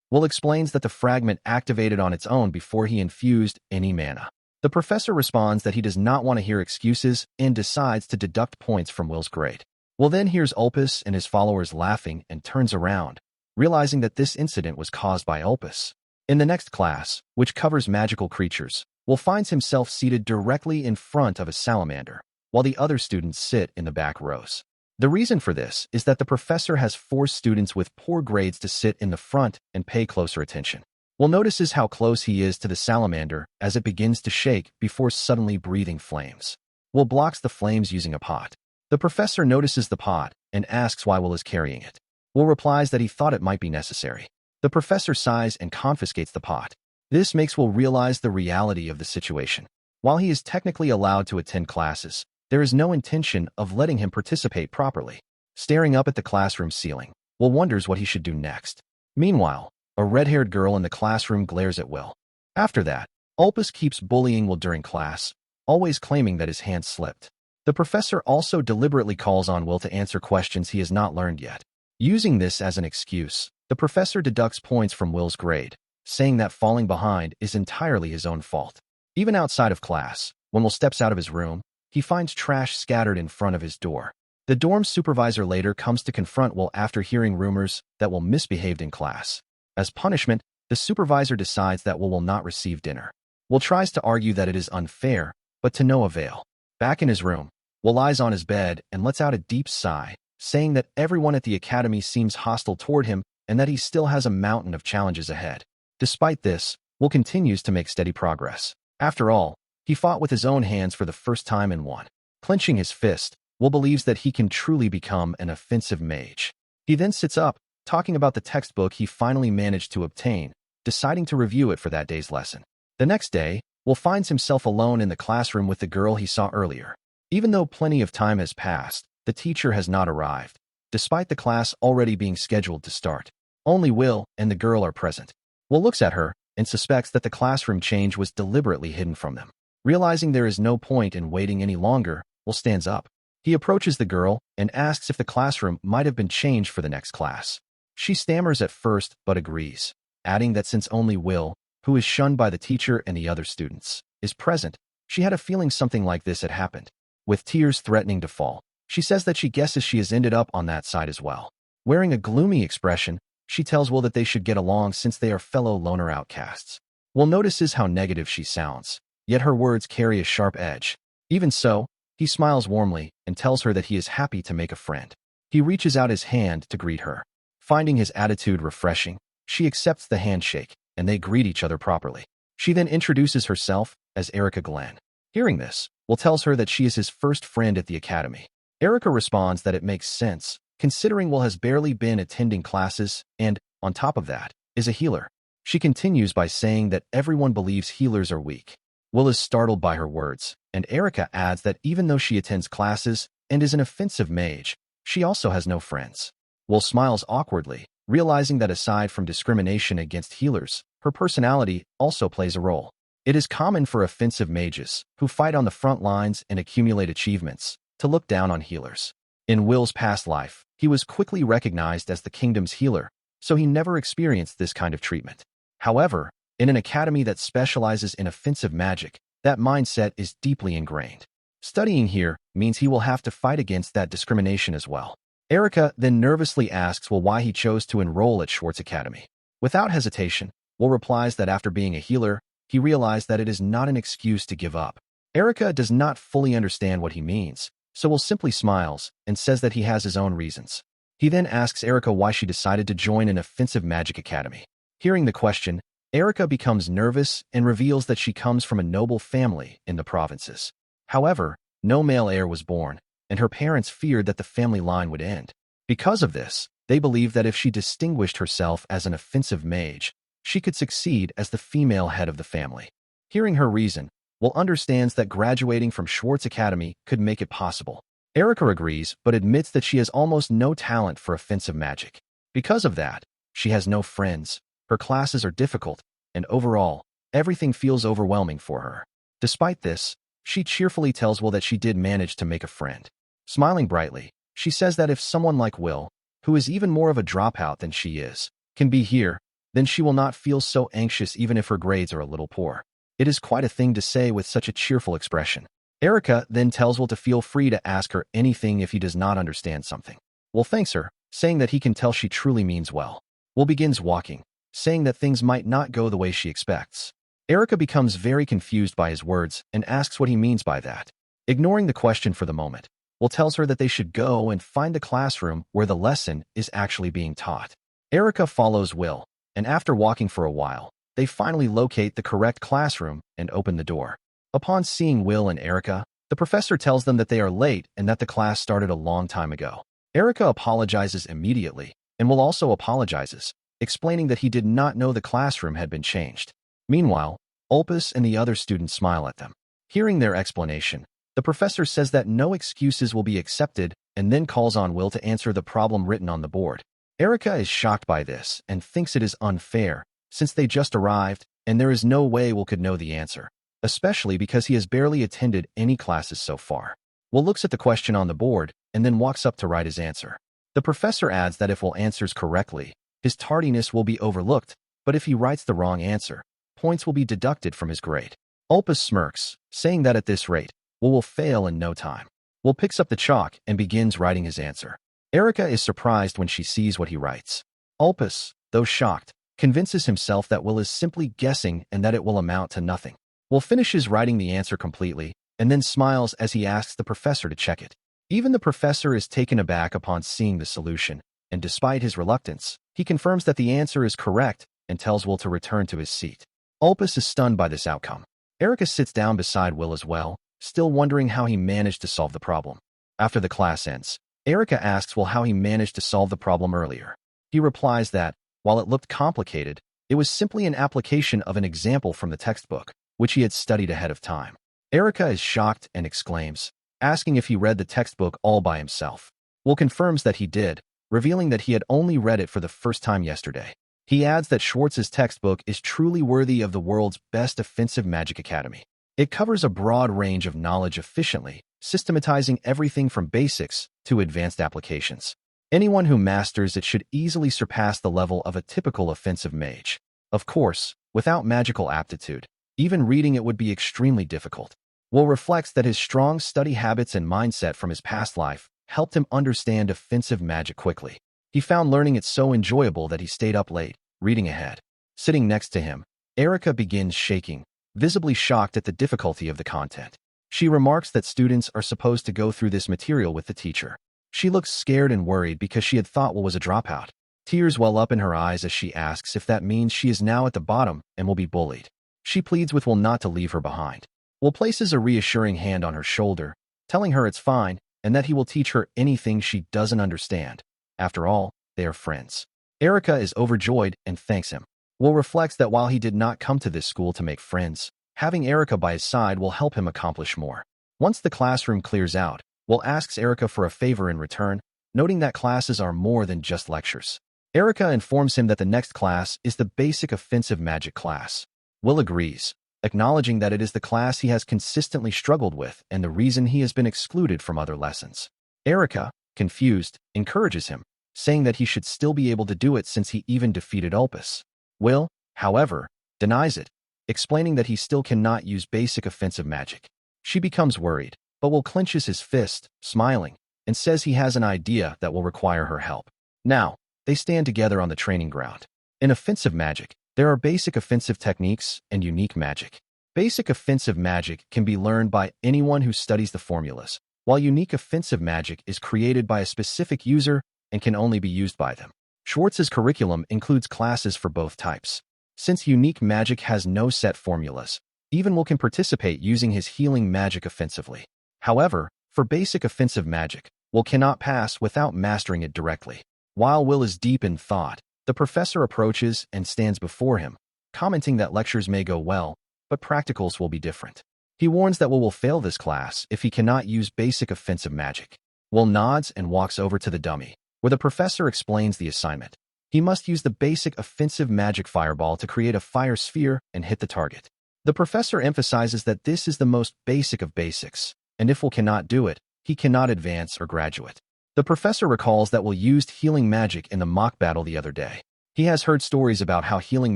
Will explains that the fragment activated on its own before he infused any mana. The professor responds that he does not want to hear excuses and decides to deduct points from Will's grade. Will then hears Ulpus and his followers laughing and turns around, realizing that this incident was caused by Ulpus. In the next class, which covers magical creatures, Will finds himself seated directly in front of a salamander, while the other students sit in the back rows. The reason for this is that the professor has forced students with poor grades to sit in the front and pay closer attention. Will notices how close he is to the salamander as it begins to shake before suddenly breathing flames. Will blocks the flames using a pot. The professor notices the pot and asks why Will is carrying it. Will replies that he thought it might be necessary. The professor sighs and confiscates the pot. This makes Will realize the reality of the situation. While he is technically allowed to attend classes, there is no intention of letting him participate properly. Staring up at the classroom ceiling, Will wonders what he should do next. Meanwhile, a red-haired girl in the classroom glares at Will. After that, Ulpus keeps bullying Will during class, always claiming that his hand slipped. The professor also deliberately calls on Will to answer questions he has not learned yet. Using this as an excuse, the professor deducts points from Will's grade, saying that falling behind is entirely his own fault. Even outside of class, when Will steps out of his room, he finds trash scattered in front of his door. The dorm supervisor later comes to confront Will after hearing rumors that Will misbehaved in class. As punishment, the supervisor decides that Will not receive dinner. Will tries to argue that it is unfair, but to no avail. Back in his room, Will lies on his bed and lets out a deep sigh, saying that everyone at the academy seems hostile toward him and that he still has a mountain of challenges ahead. Despite this, Will continues to make steady progress. After all, he fought with his own hands for the first time and won. Clenching his fist, Will believes that he can truly become an offensive mage. He then sits up, talking about the textbook he finally managed to obtain, deciding to review it for that day's lesson. The next day, Will finds himself alone in the classroom with the girl he saw earlier. Even though plenty of time has passed, the teacher has not arrived, despite the class already being scheduled to start. Only Will and the girl are present. Will looks at her and suspects that the classroom change was deliberately hidden from them. Realizing there is no point in waiting any longer, Will stands up. He approaches the girl and asks if the classroom might have been changed for the next class. She stammers at first but agrees, adding that since only Will, who is shunned by the teacher and the other students, is present, she had a feeling something like this had happened. With tears threatening to fall, she says that she guesses she has ended up on that side as well. Wearing a gloomy expression, she tells Will that they should get along since they are fellow loner outcasts. Will notices how negative she sounds, yet her words carry a sharp edge. Even so, he smiles warmly and tells her that he is happy to make a friend. He reaches out his hand to greet her. Finding his attitude refreshing, she accepts the handshake, and they greet each other properly. She then introduces herself as Erica Glenn. Hearing this, Will tells her that she is his first friend at the academy. Erica responds that it makes sense, considering Will has barely been attending classes and, on top of that, is a healer. She continues by saying that everyone believes healers are weak. Will is startled by her words, and Erica adds that even though she attends classes and is an offensive mage, she also has no friends. Will smiles awkwardly, realizing that aside from discrimination against healers, her personality also plays a role. It is common for offensive mages, who fight on the front lines and accumulate achievements, to look down on healers. In Will's past life, he was quickly recognized as the kingdom's healer, so he never experienced this kind of treatment. However, in an academy that specializes in offensive magic, that mindset is deeply ingrained. Studying here means he will have to fight against that discrimination as well. Erica then nervously asks Will why he chose to enroll at Schwartz Academy. Without hesitation, Will replies that after being a healer, he realized that it is not an excuse to give up. Erica does not fully understand what he means, so Will simply smiles and says that he has his own reasons. He then asks Erica why she decided to join an offensive magic academy. Hearing the question, Erica becomes nervous and reveals that she comes from a noble family in the provinces. However, no male heir was born, and her parents feared that the family line would end. Because of this, they believed that if she distinguished herself as an offensive mage, she could succeed as the female head of the family. Hearing her reason, Will understands that graduating from Schwartz Academy could make it possible. Erica agrees, but admits that she has almost no talent for offensive magic. Because of that, she has no friends, her classes are difficult, and overall, everything feels overwhelming for her. Despite this, She cheerfully tells Will that she did manage to make a friend. Smiling brightly, she says that if someone like Will, who is even more of a dropout than she is, can be here, then she will not feel so anxious even if her grades are a little poor. It is quite a thing to say with such a cheerful expression. Erica then tells Will to feel free to ask her anything if he does not understand something. Will thanks her, saying that he can tell she truly means well. Will begins walking, saying that things might not go the way she expects. Erica becomes very confused by his words and asks what he means by that. Ignoring the question for the moment, Will tells her that they should go and find the classroom where the lesson is actually being taught. Erica follows Will, and after walking for a while, they finally locate the correct classroom and open the door. Upon seeing Will and Erica, the professor tells them that they are late and that the class started a long time ago. Erica apologizes immediately, and Will also apologizes, explaining that he did not know the classroom had been changed. Meanwhile, Opus and the other students smile at them. Hearing their explanation, the professor says that no excuses will be accepted and then calls on Will to answer the problem written on the board. Erica is shocked by this and thinks it is unfair, since they just arrived and there is no way Will could know the answer, especially because he has barely attended any classes so far. Will looks at the question on the board and then walks up to write his answer. The professor adds that if Will answers correctly, his tardiness will be overlooked, but if he writes the wrong answer, points will be deducted from his grade. Opus smirks, saying that at this rate, Will fail in no time. Will picks up the chalk and begins writing his answer. Erica is surprised when she sees what he writes. Opus, though shocked, convinces himself that Will is simply guessing and that it will amount to nothing. Will finishes writing the answer completely and then smiles as he asks the professor to check it. Even the professor is taken aback upon seeing the solution, and despite his reluctance, he confirms that the answer is correct and tells Will to return to his seat. Opus is stunned by this outcome. Erica sits down beside Will as well, still wondering how he managed to solve the problem. After the class ends, Erica asks Will how he managed to solve the problem earlier. He replies that, while it looked complicated, it was simply an application of an example from the textbook, which he had studied ahead of time. Erica is shocked and exclaims, asking if he read the textbook all by himself. Will confirms that he did, revealing that he had only read it for the first time yesterday. He adds that Schwartz's textbook is truly worthy of the world's best offensive magic academy. It covers a broad range of knowledge efficiently, systematizing everything from basics to advanced applications. Anyone who masters it should easily surpass the level of a typical offensive mage. Of course, without magical aptitude, even reading it would be extremely difficult. Will reflects that his strong study habits and mindset from his past life helped him understand offensive magic quickly. He found learning it so enjoyable that he stayed up late, reading ahead. Sitting next to him, Erica begins shaking, visibly shocked at the difficulty of the content. She remarks that students are supposed to go through this material with the teacher. She looks scared and worried because she had thought Will was a dropout. Tears well up in her eyes as she asks if that means she is now at the bottom and will be bullied. She pleads with Will not to leave her behind. Will places a reassuring hand on her shoulder, telling her it's fine and that he will teach her anything she doesn't understand. After all, they are friends. Erica is overjoyed and thanks him. Will reflects that while he did not come to this school to make friends, having Erica by his side will help him accomplish more. Once the classroom clears out, Will asks Erica for a favor in return, noting that classes are more than just lectures. Erica informs him that the next class is the basic offensive magic class. Will agrees, acknowledging that it is the class he has consistently struggled with and the reason he has been excluded from other lessons. Erica, confused, encourages him, saying that he should still be able to do it since he even defeated Opus. Will, however, denies it, explaining that he still cannot use basic offensive magic. She becomes worried, but Will clenches his fist, smiling, and says he has an idea that will require her help. Now, they stand together on the training ground. In offensive magic, there are basic offensive techniques and unique magic. Basic offensive magic can be learned by anyone who studies the formulas, while unique offensive magic is created by a specific user and can only be used by them. Schwartz's curriculum includes classes for both types. Since unique magic has no set formulas, even Will can participate using his healing magic offensively. However, for basic offensive magic, Will cannot pass without mastering it directly. While Will is deep in thought, the professor approaches and stands before him, commenting that lectures may go well, but practicals will be different. He warns that Will fail this class if he cannot use basic offensive magic. Will nods and walks over to the dummy, where the professor explains the assignment. He must use the basic offensive magic fireball to create a fire sphere and hit the target. The professor emphasizes that this is the most basic of basics, and if Will cannot do it, he cannot advance or graduate. The professor recalls that Will used healing magic in the mock battle the other day. He has heard stories about how healing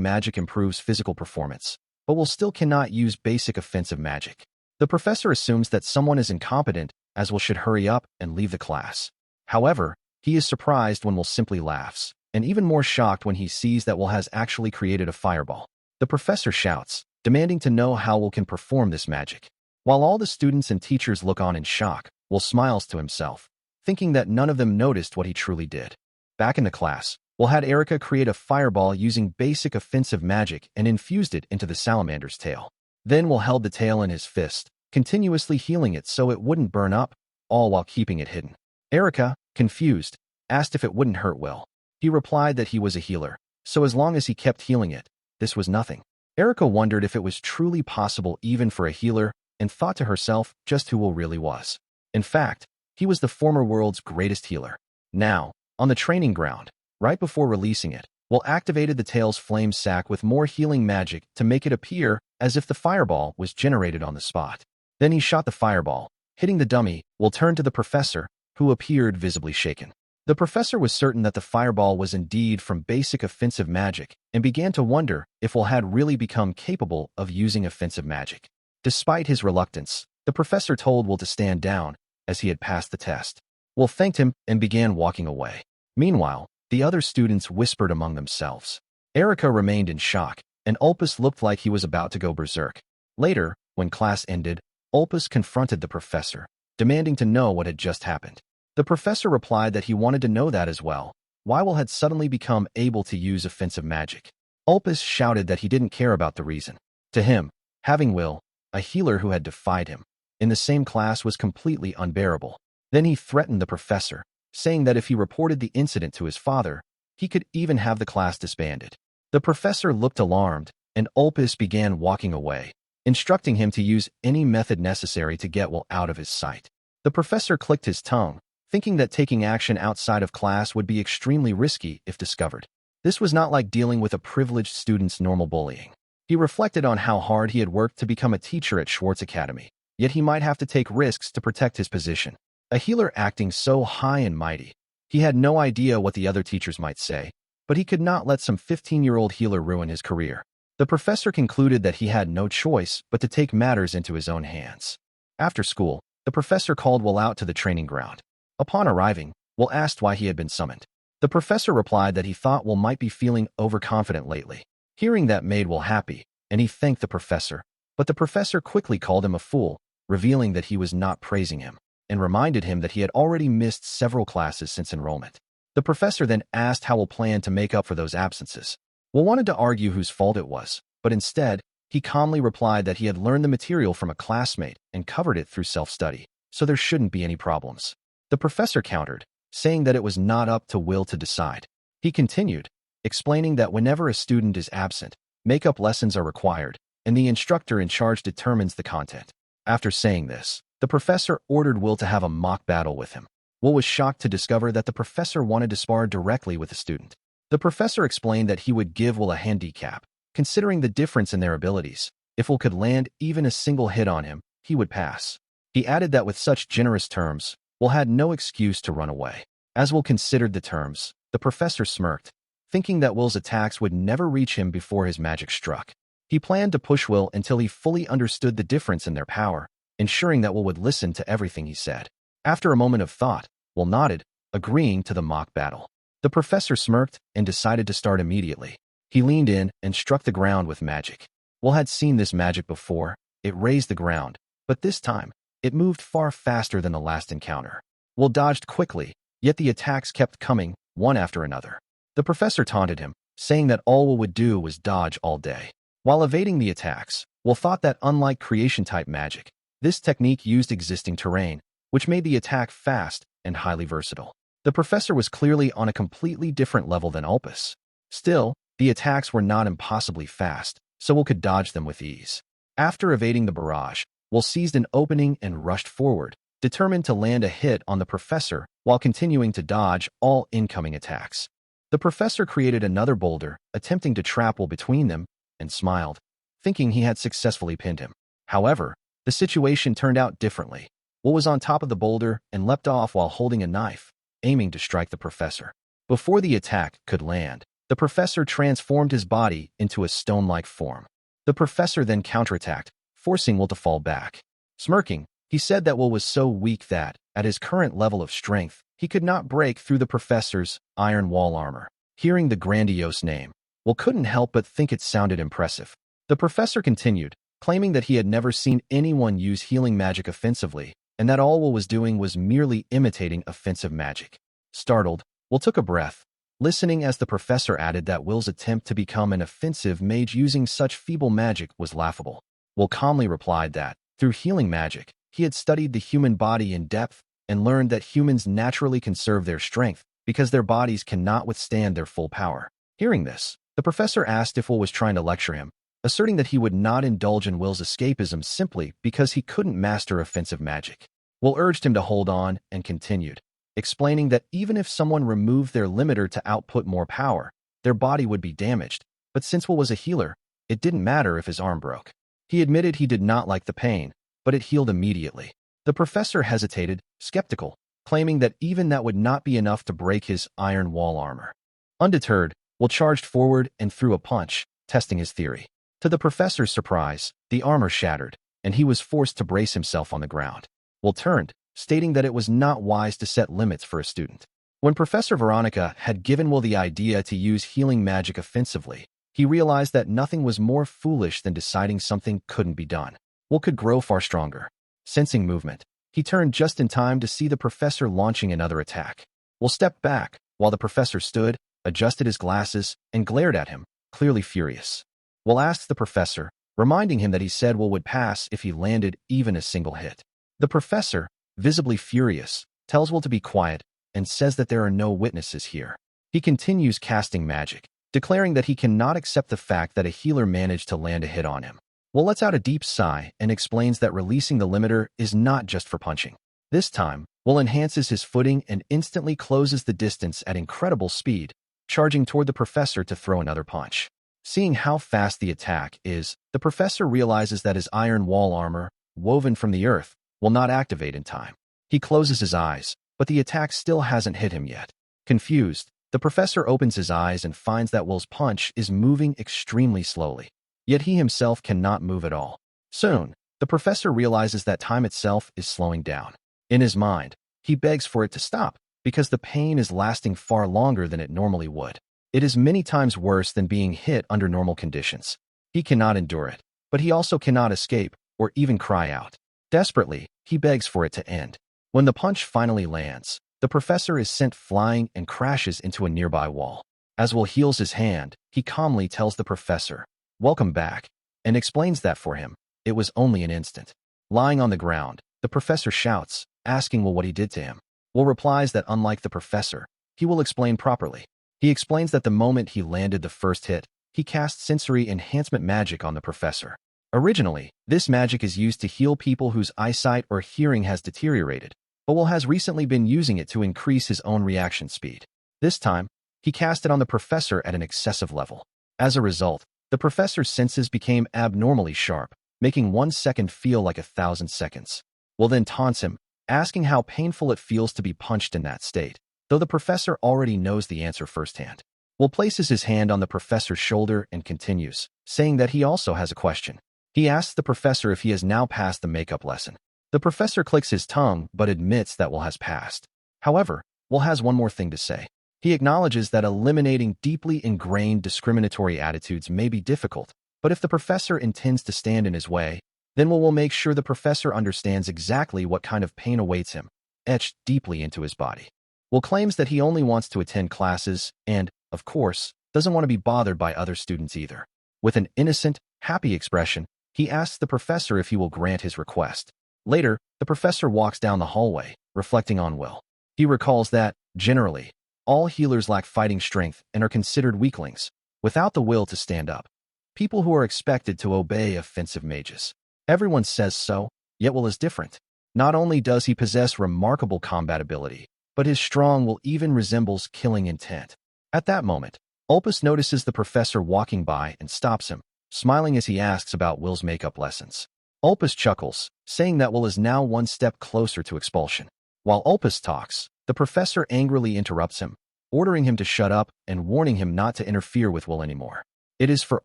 magic improves physical performance, but Will still cannot use basic offensive magic. The professor assumes that someone is incompetent, as Will should hurry up and leave the class. However, he is surprised when Will simply laughs, and even more shocked when he sees that Will has actually created a fireball. The professor shouts, demanding to know how Will can perform this magic. While all the students and teachers look on in shock, Will smiles to himself, thinking that none of them noticed what he truly did. Back in the class, Will had Erica create a fireball using basic offensive magic and infused it into the salamander's tail. Then Will held the tail in his fist, continuously healing it so it wouldn't burn up, all while keeping it hidden. Erica, confused, asked if it wouldn't hurt Will. He replied that he was a healer, so as long as he kept healing it, this was nothing. Erica wondered if it was truly possible even for a healer, and thought to herself just who Will really was. In fact, he was the former world's greatest healer. Now, on the training ground, right before releasing it, Will activated the tail's flame sac with more healing magic to make it appear as if the fireball was generated on the spot. Then he shot the fireball, hitting the dummy. Will turned to the professor, who appeared visibly shaken. The professor was certain that the fireball was indeed from basic offensive magic and began to wonder if Will had really become capable of using offensive magic. Despite his reluctance, the professor told Will to stand down, as he had passed the test. Will thanked him and began walking away. Meanwhile, the other students whispered among themselves. Erica remained in shock, and Ulpus looked like he was about to go berserk. Later, when class ended, Ulpus confronted the professor, demanding to know what had just happened. The professor replied that he wanted to know that as well, why Will had suddenly become able to use offensive magic. Ulpus shouted that he didn't care about the reason. To him, having Will, a healer who had defied him, in the same class was completely unbearable. Then he threatened the professor, saying that if he reported the incident to his father, he could even have the class disbanded. The professor looked alarmed, and Ulpus began walking away, instructing him to use any method necessary to get Will out of his sight. The professor clicked his tongue, thinking that taking action outside of class would be extremely risky if discovered. This was not like dealing with a privileged student's normal bullying. He reflected on how hard he had worked to become a teacher at Schwartz Academy, yet he might have to take risks to protect his position. A healer acting so high and mighty. He had no idea what the other teachers might say, but he could not let some 15-year-old healer ruin his career. The professor concluded that he had no choice but to take matters into his own hands. After school, the professor called Will out to the training ground. Upon arriving, Will asked why he had been summoned. The professor replied that he thought Will might be feeling overconfident lately. Hearing that made Will happy, and he thanked the professor, but the professor quickly called him a fool, revealing that he was not praising him, and reminded him that he had already missed several classes since enrollment. The professor then asked how Will planned to make up for those absences. Will wanted to argue whose fault it was, but instead, he calmly replied that he had learned the material from a classmate and covered it through self-study, so there shouldn't be any problems. The professor countered, saying that it was not up to Will to decide. He continued, explaining that whenever a student is absent, make-up lessons are required, and the instructor in charge determines the content. After saying this, the professor ordered Will to have a mock battle with him. Will was shocked to discover that the professor wanted to spar directly with the student. The professor explained that he would give Will a handicap, considering the difference in their abilities. If Will could land even a single hit on him, he would pass. He added that with such generous terms, Will had no excuse to run away. As Will considered the terms, the professor smirked, thinking that Will's attacks would never reach him before his magic struck. He planned to push Will until he fully understood the difference in their power, ensuring that Will would listen to everything he said. After a moment of thought, Will nodded, agreeing to the mock battle. The professor smirked and decided to start immediately. He leaned in and struck the ground with magic. Will had seen this magic before. It raised the ground, but this time, it moved far faster than the last encounter. Will dodged quickly, yet the attacks kept coming, one after another. The professor taunted him, saying that all Will would do was dodge all day. While evading the attacks, Will thought that unlike creation-type magic, this technique used existing terrain, which made the attack fast and highly versatile. The professor was clearly on a completely different level than Ulpus. Still, the attacks were not impossibly fast, so Will could dodge them with ease. After evading the barrage, Will seized an opening and rushed forward, determined to land a hit on the professor while continuing to dodge all incoming attacks. The professor created another boulder, attempting to trap Will between them, and smiled, thinking he had successfully pinned him. However, the situation turned out differently. Will was on top of the boulder and leapt off while holding a knife, aiming to strike the professor. Before the attack could land, the professor transformed his body into a stone-like form. The professor then counterattacked, forcing Will to fall back. Smirking, he said that Will was so weak that, at his current level of strength, he could not break through the professor's iron wall armor. Hearing the grandiose name, Will couldn't help but think it sounded impressive. The professor continued, claiming that he had never seen anyone use healing magic offensively, and that all Will was doing was merely imitating offensive magic. Startled, Will took a breath, listening as the professor added that Will's attempt to become an offensive mage using such feeble magic was laughable. Will calmly replied that, through healing magic, he had studied the human body in depth and learned that humans naturally conserve their strength because their bodies cannot withstand their full power. Hearing this, the professor asked if Will was trying to lecture him, asserting that he would not indulge in Will's escapism simply because he couldn't master offensive magic. Will urged him to hold on and continued, explaining that even if someone removed their limiter to output more power, their body would be damaged, but since Will was a healer, it didn't matter if his arm broke. He admitted he did not like the pain, but it healed immediately. The professor hesitated, skeptical, claiming that even that would not be enough to break his iron wall armor. Undeterred, Will charged forward and threw a punch, testing his theory. To the professor's surprise, the armor shattered, and he was forced to brace himself on the ground. Will turned, stating that it was not wise to set limits for a student. When Professor Veronica had given Will the idea to use healing magic offensively, he realized that nothing was more foolish than deciding something couldn't be done. Will could grow far stronger. Sensing movement, he turned just in time to see the professor launching another attack. Will stepped back, while the professor stood, adjusted his glasses, and glared at him, clearly furious. Will asked the professor, reminding him that he said Will would pass if he landed even a single hit. The professor, visibly furious, tells Will to be quiet and says that there are no witnesses here. He continues casting magic, declaring that he cannot accept the fact that a healer managed to land a hit on him. Will lets out a deep sigh and explains that releasing the limiter is not just for punching. This time, Will enhances his footing and instantly closes the distance at incredible speed, charging toward the professor to throw another punch. Seeing how fast the attack is, the professor realizes that his iron wall armor, woven from the earth, will not activate in time. He closes his eyes, but the attack still hasn't hit him yet. Confused, the professor opens his eyes and finds that Will's punch is moving extremely slowly. Yet he himself cannot move at all. Soon, the professor realizes that time itself is slowing down. In his mind, he begs for it to stop, because the pain is lasting far longer than it normally would. It is many times worse than being hit under normal conditions. He cannot endure it, but he also cannot escape or even cry out. Desperately, he begs for it to end. When the punch finally lands, the professor is sent flying and crashes into a nearby wall. As Will heals his hand, he calmly tells the professor, "Welcome back," and explains that for him, it was only an instant. Lying on the ground, the professor shouts, asking Will what he did to him. Will replies that unlike the professor, he will explain properly. He explains that the moment he landed the first hit, he cast sensory enhancement magic on the professor. Originally, this magic is used to heal people whose eyesight or hearing has deteriorated, but Will has recently been using it to increase his own reaction speed. This time, he cast it on the professor at an excessive level. As a result, the professor's senses became abnormally sharp, making 1 second feel like 1,000 seconds. Will then taunts him, asking how painful it feels to be punched in that state, though the professor already knows the answer firsthand. Will places his hand on the professor's shoulder and continues, saying that he also has a question. He asks the professor if he has now passed the makeup lesson. The professor clicks his tongue but admits that Will has passed. However, Will has one more thing to say. He acknowledges that eliminating deeply ingrained discriminatory attitudes may be difficult, but if the professor intends to stand in his way, then Will make sure the professor understands exactly what kind of pain awaits him, etched deeply into his body. Will claims that he only wants to attend classes and, of course, doesn't want to be bothered by other students either. With an innocent, happy expression, he asks the professor if he will grant his request. Later, the professor walks down the hallway, reflecting on Will. He recalls that, generally, all healers lack fighting strength and are considered weaklings, without the will to stand up. People who are expected to obey offensive mages. Everyone says so, yet Will is different. Not only does he possess remarkable combat ability, but his strong will even resembles killing intent. At that moment, Ulpus notices the professor walking by and stops him, smiling as he asks about Will's makeup lessons. Opus chuckles, saying that Will is now one step closer to expulsion. While Opus talks, the professor angrily interrupts him, ordering him to shut up and warning him not to interfere with Will anymore. It is for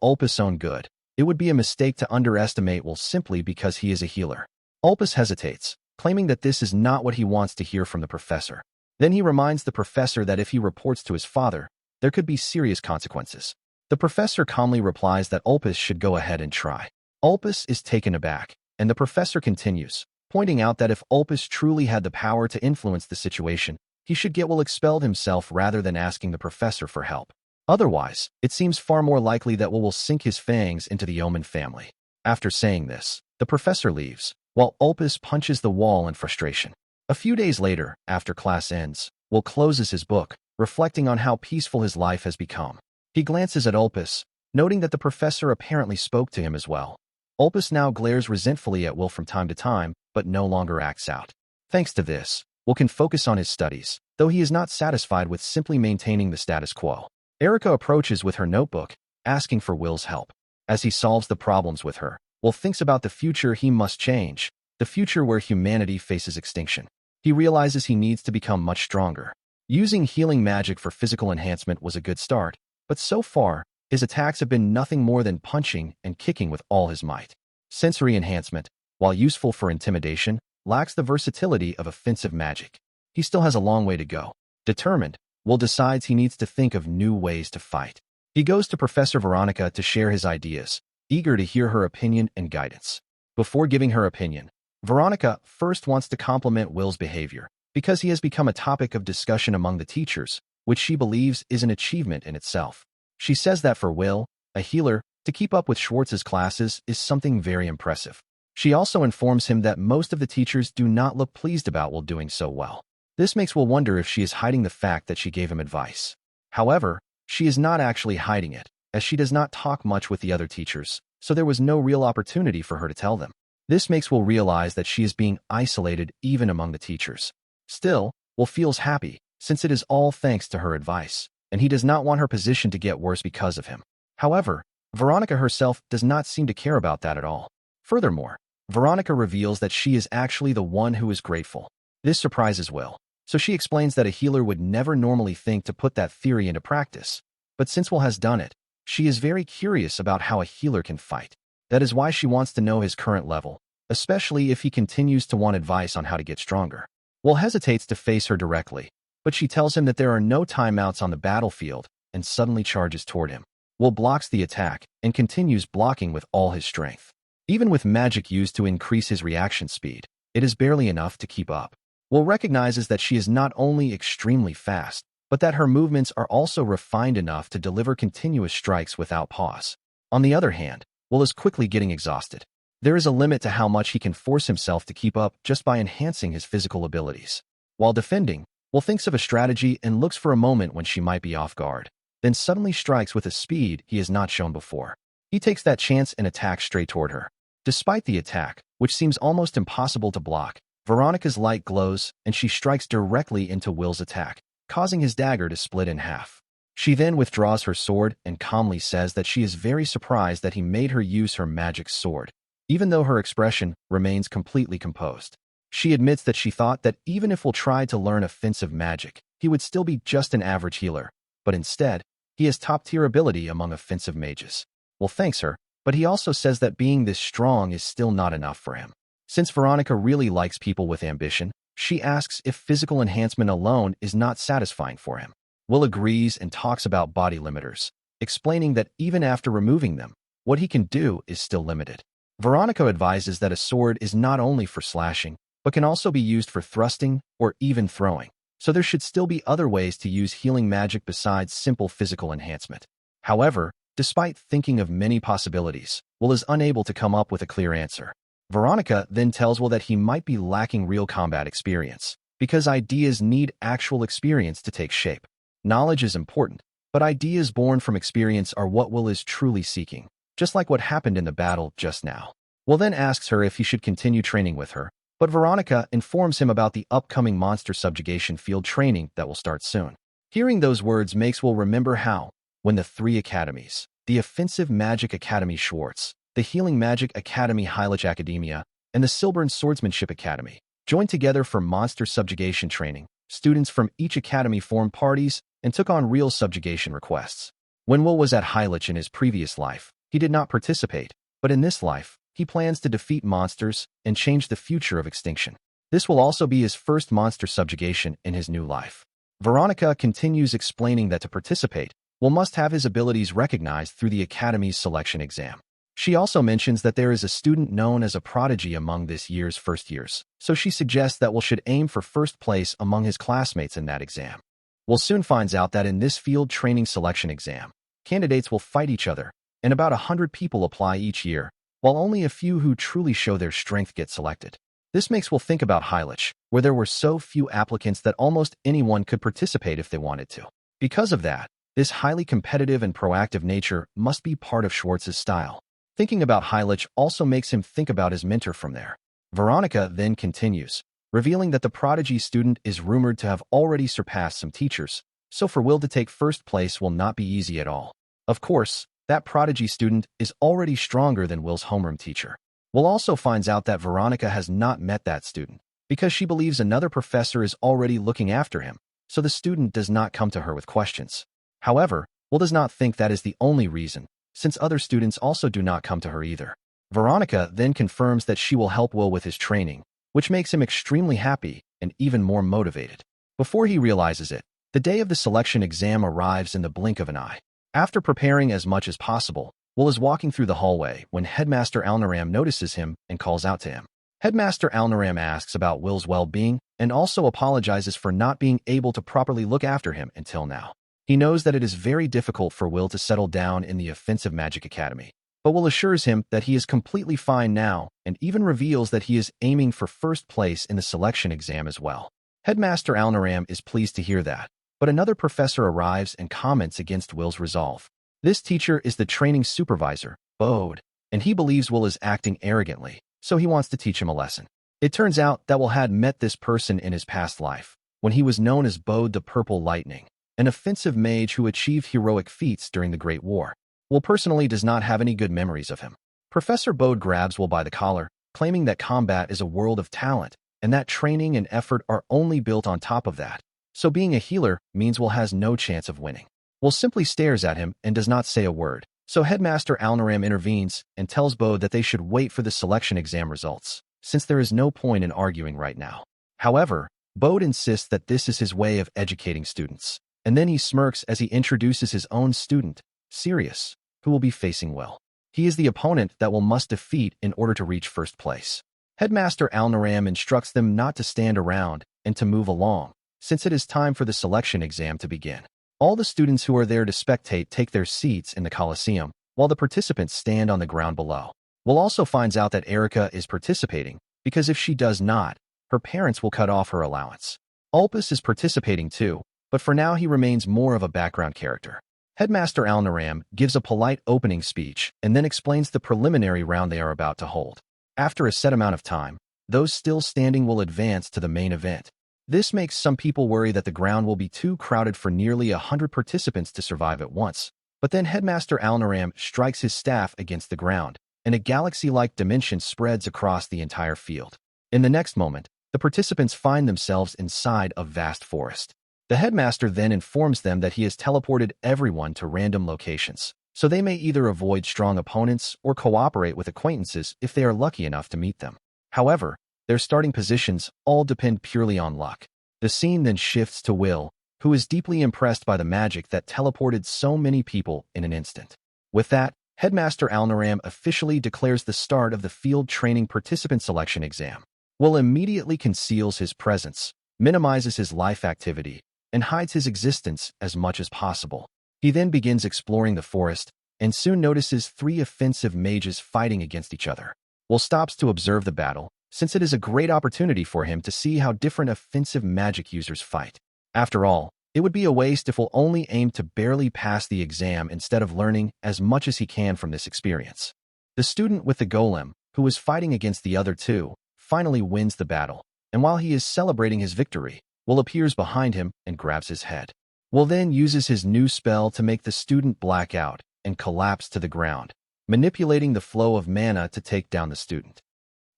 Opus' own good. It would be a mistake to underestimate Will simply because he is a healer. Opus hesitates, claiming that this is not what he wants to hear from the professor. Then he reminds the professor that if he reports to his father, there could be serious consequences. The professor calmly replies that Opus should go ahead and try. Opus is taken aback, and the professor continues, pointing out that if Opus truly had the power to influence the situation, he should get Will expelled himself rather than asking the professor for help. Otherwise, it seems far more likely that Will sink his fangs into the Omen family. After saying this, the professor leaves, while Opus punches the wall in frustration. A few days later, after class ends, Will closes his book, reflecting on how peaceful his life has become. He glances at Opus, noting that the professor apparently spoke to him as well. Opus now glares resentfully at Will from time to time, but no longer acts out. Thanks to this, Will can focus on his studies, though he is not satisfied with simply maintaining the status quo. Erica approaches with her notebook, asking for Will's help. As he solves the problems with her, Will thinks about the future he must change, the future where humanity faces extinction. He realizes he needs to become much stronger. Using healing magic for physical enhancement was a good start, but so far, his attacks have been nothing more than punching and kicking with all his might. Sensory enhancement, while useful for intimidation, lacks the versatility of offensive magic. He still has a long way to go. Determined, Will decides he needs to think of new ways to fight. He goes to Professor Veronica to share his ideas, eager to hear her opinion and guidance. Before giving her opinion, Veronica first wants to compliment Will's behavior, because he has become a topic of discussion among the teachers, which she believes is an achievement in itself. She says that for Will, a healer, to keep up with Schwartz's classes is something very impressive. She also informs him that most of the teachers do not look pleased about Will doing so well. This makes Will wonder if she is hiding the fact that she gave him advice. However, she is not actually hiding it, as she does not talk much with the other teachers, so there was no real opportunity for her to tell them. This makes Will realize that she is being isolated even among the teachers. Still, Will feels happy, since it is all thanks to her advice, and he does not want her position to get worse because of him. However, Veronica herself does not seem to care about that at all. Furthermore, Veronica reveals that she is actually the one who is grateful. This surprises Will, so she explains that a healer would never normally think to put that theory into practice, but since Will has done it, she is very curious about how a healer can fight. That is why she wants to know his current level, especially if he continues to want advice on how to get stronger. Will hesitates to face her directly, but she tells him that there are no timeouts on the battlefield and suddenly charges toward him. Will blocks the attack and continues blocking with all his strength. Even with magic used to increase his reaction speed, it is barely enough to keep up. Will recognizes that she is not only extremely fast, but that her movements are also refined enough to deliver continuous strikes without pause. On the other hand, Will is quickly getting exhausted. There is a limit to how much he can force himself to keep up just by enhancing his physical abilities. While defending, Will thinks of a strategy and looks for a moment when she might be off guard, then suddenly strikes with a speed he has not shown before. He takes that chance and attacks straight toward her. Despite the attack, which seems almost impossible to block, Veronica's light glows and she strikes directly into Will's attack, causing his dagger to split in half. She then withdraws her sword and calmly says that she is very surprised that he made her use her magic sword, even though her expression remains completely composed. She admits that she thought that even if Will tried to learn offensive magic, he would still be just an average healer, but instead, he has top-tier ability among offensive mages. Will thanks her, but he also says that being this strong is still not enough for him. Since Veronica really likes people with ambition, she asks if physical enhancement alone is not satisfying for him. Will agrees and talks about body limiters, explaining that even after removing them, what he can do is still limited. Veronica advises that a sword is not only for slashing, but can also be used for thrusting or even throwing, so there should still be other ways to use healing magic besides simple physical enhancement. However, despite thinking of many possibilities, Will is unable to come up with a clear answer. Veronica then tells Will that he might be lacking real combat experience, because ideas need actual experience to take shape. Knowledge is important, but ideas born from experience are what Will is truly seeking, just like what happened in the battle just now. Will then asks her if he should continue training with her, but Veronica informs him about the upcoming monster subjugation field training that will start soon. Hearing those words makes Will remember how, when the 3 academies, the Offensive Magic Academy Schwartz, the Healing Magic Academy Heilich Academia, and the Silbern Swordsmanship Academy joined together for monster subjugation training. Students from each academy formed parties and took on real subjugation requests. When Will was at Heilich in his previous life, he did not participate, but in this life, he plans to defeat monsters and change the future of extinction. This will also be his first monster subjugation in his new life. Veronica continues explaining that to participate, Will must have his abilities recognized through the Academy's selection exam. She also mentions that there is a student known as a prodigy among this year's first years, so she suggests that Will should aim for first place among his classmates in that exam. Will soon finds out that in this field training selection exam, candidates will fight each other, and about 100 people apply each year, while only a few who truly show their strength get selected. This makes Will think about Heilich, where there were so few applicants that almost anyone could participate if they wanted to. Because of that, this highly competitive and proactive nature must be part of Schwartz's style. Thinking about Heilich also makes him think about his mentor from there. Veronica then continues, revealing that the prodigy student is rumored to have already surpassed some teachers, so for Will to take first place will not be easy at all. Of course, that prodigy student is already stronger than Will's homeroom teacher. Will also finds out that Veronica has not met that student, because she believes another professor is already looking after him, so the student does not come to her with questions. However, Will does not think that is the only reason, since other students also do not come to her either. Veronica then confirms that she will help Will with his training, which makes him extremely happy and even more motivated. Before he realizes it, the day of the selection exam arrives in the blink of an eye. After preparing as much as possible, Will is walking through the hallway when Headmaster Alnaram notices him and calls out to him. Headmaster Alnaram asks about Will's well-being and also apologizes for not being able to properly look after him until now. He knows that it is very difficult for Will to settle down in the Offensive Magic Academy, but Will assures him that he is completely fine now and even reveals that he is aiming for first place in the selection exam as well. Headmaster Alnaram is pleased to hear that, but another professor arrives and comments against Will's resolve. This teacher is the training supervisor, Bode, and he believes Will is acting arrogantly, so he wants to teach him a lesson. It turns out that Will had met this person in his past life, when he was known as Bode the Purple Lightning, an offensive mage who achieved heroic feats during the Great War. Will personally does not have any good memories of him. Professor Bode grabs Will by the collar, claiming that combat is a world of talent, and that training and effort are only built on top of that. So being a healer means Will has no chance of winning. Will simply stares at him and does not say a word, so Headmaster Alnaram intervenes and tells Bode that they should wait for the selection exam results, since there is no point in arguing right now. However, Bode insists that this is his way of educating students, and then he smirks as he introduces his own student, Sirius, who will be facing Will. He is the opponent that Will must defeat in order to reach first place. Headmaster Alnaram instructs them not to stand around and to move along, since it is time for the selection exam to begin. All the students who are there to spectate take their seats in the Coliseum, while the participants stand on the ground below. Will also finds out that Erica is participating, because if she does not, her parents will cut off her allowance. Ulpus is participating too, but for now he remains more of a background character. Headmaster Alnaram gives a polite opening speech and then explains the preliminary round they are about to hold. After a set amount of time, those still standing will advance to the main event. This makes some people worry that the ground will be too crowded for nearly 100 participants to survive at once. But then Headmaster Alnaram strikes his staff against the ground, and a galaxy-like dimension spreads across the entire field. In the next moment, the participants find themselves inside a vast forest. The headmaster then informs them that he has teleported everyone to random locations, so they may either avoid strong opponents or cooperate with acquaintances if they are lucky enough to meet them. However, their starting positions all depend purely on luck. The scene then shifts to Will, who is deeply impressed by the magic that teleported so many people in an instant. With that, Headmaster Alnaram officially declares the start of the field training participant selection exam. Will immediately conceals his presence, minimizes his life activity, and hides his existence as much as possible. He then begins exploring the forest, and soon notices 3 offensive mages fighting against each other. Will stops to observe the battle, since it is a great opportunity for him to see how different offensive magic users fight. After all, it would be a waste if Will only aimed to barely pass the exam instead of learning as much as he can from this experience. The student with the golem, who is fighting against the other 2, finally wins the battle, and while he is celebrating his victory, Will appears behind him and grabs his head. Will then uses his new spell to make the student black out, and collapse to the ground, manipulating the flow of mana to take down the student.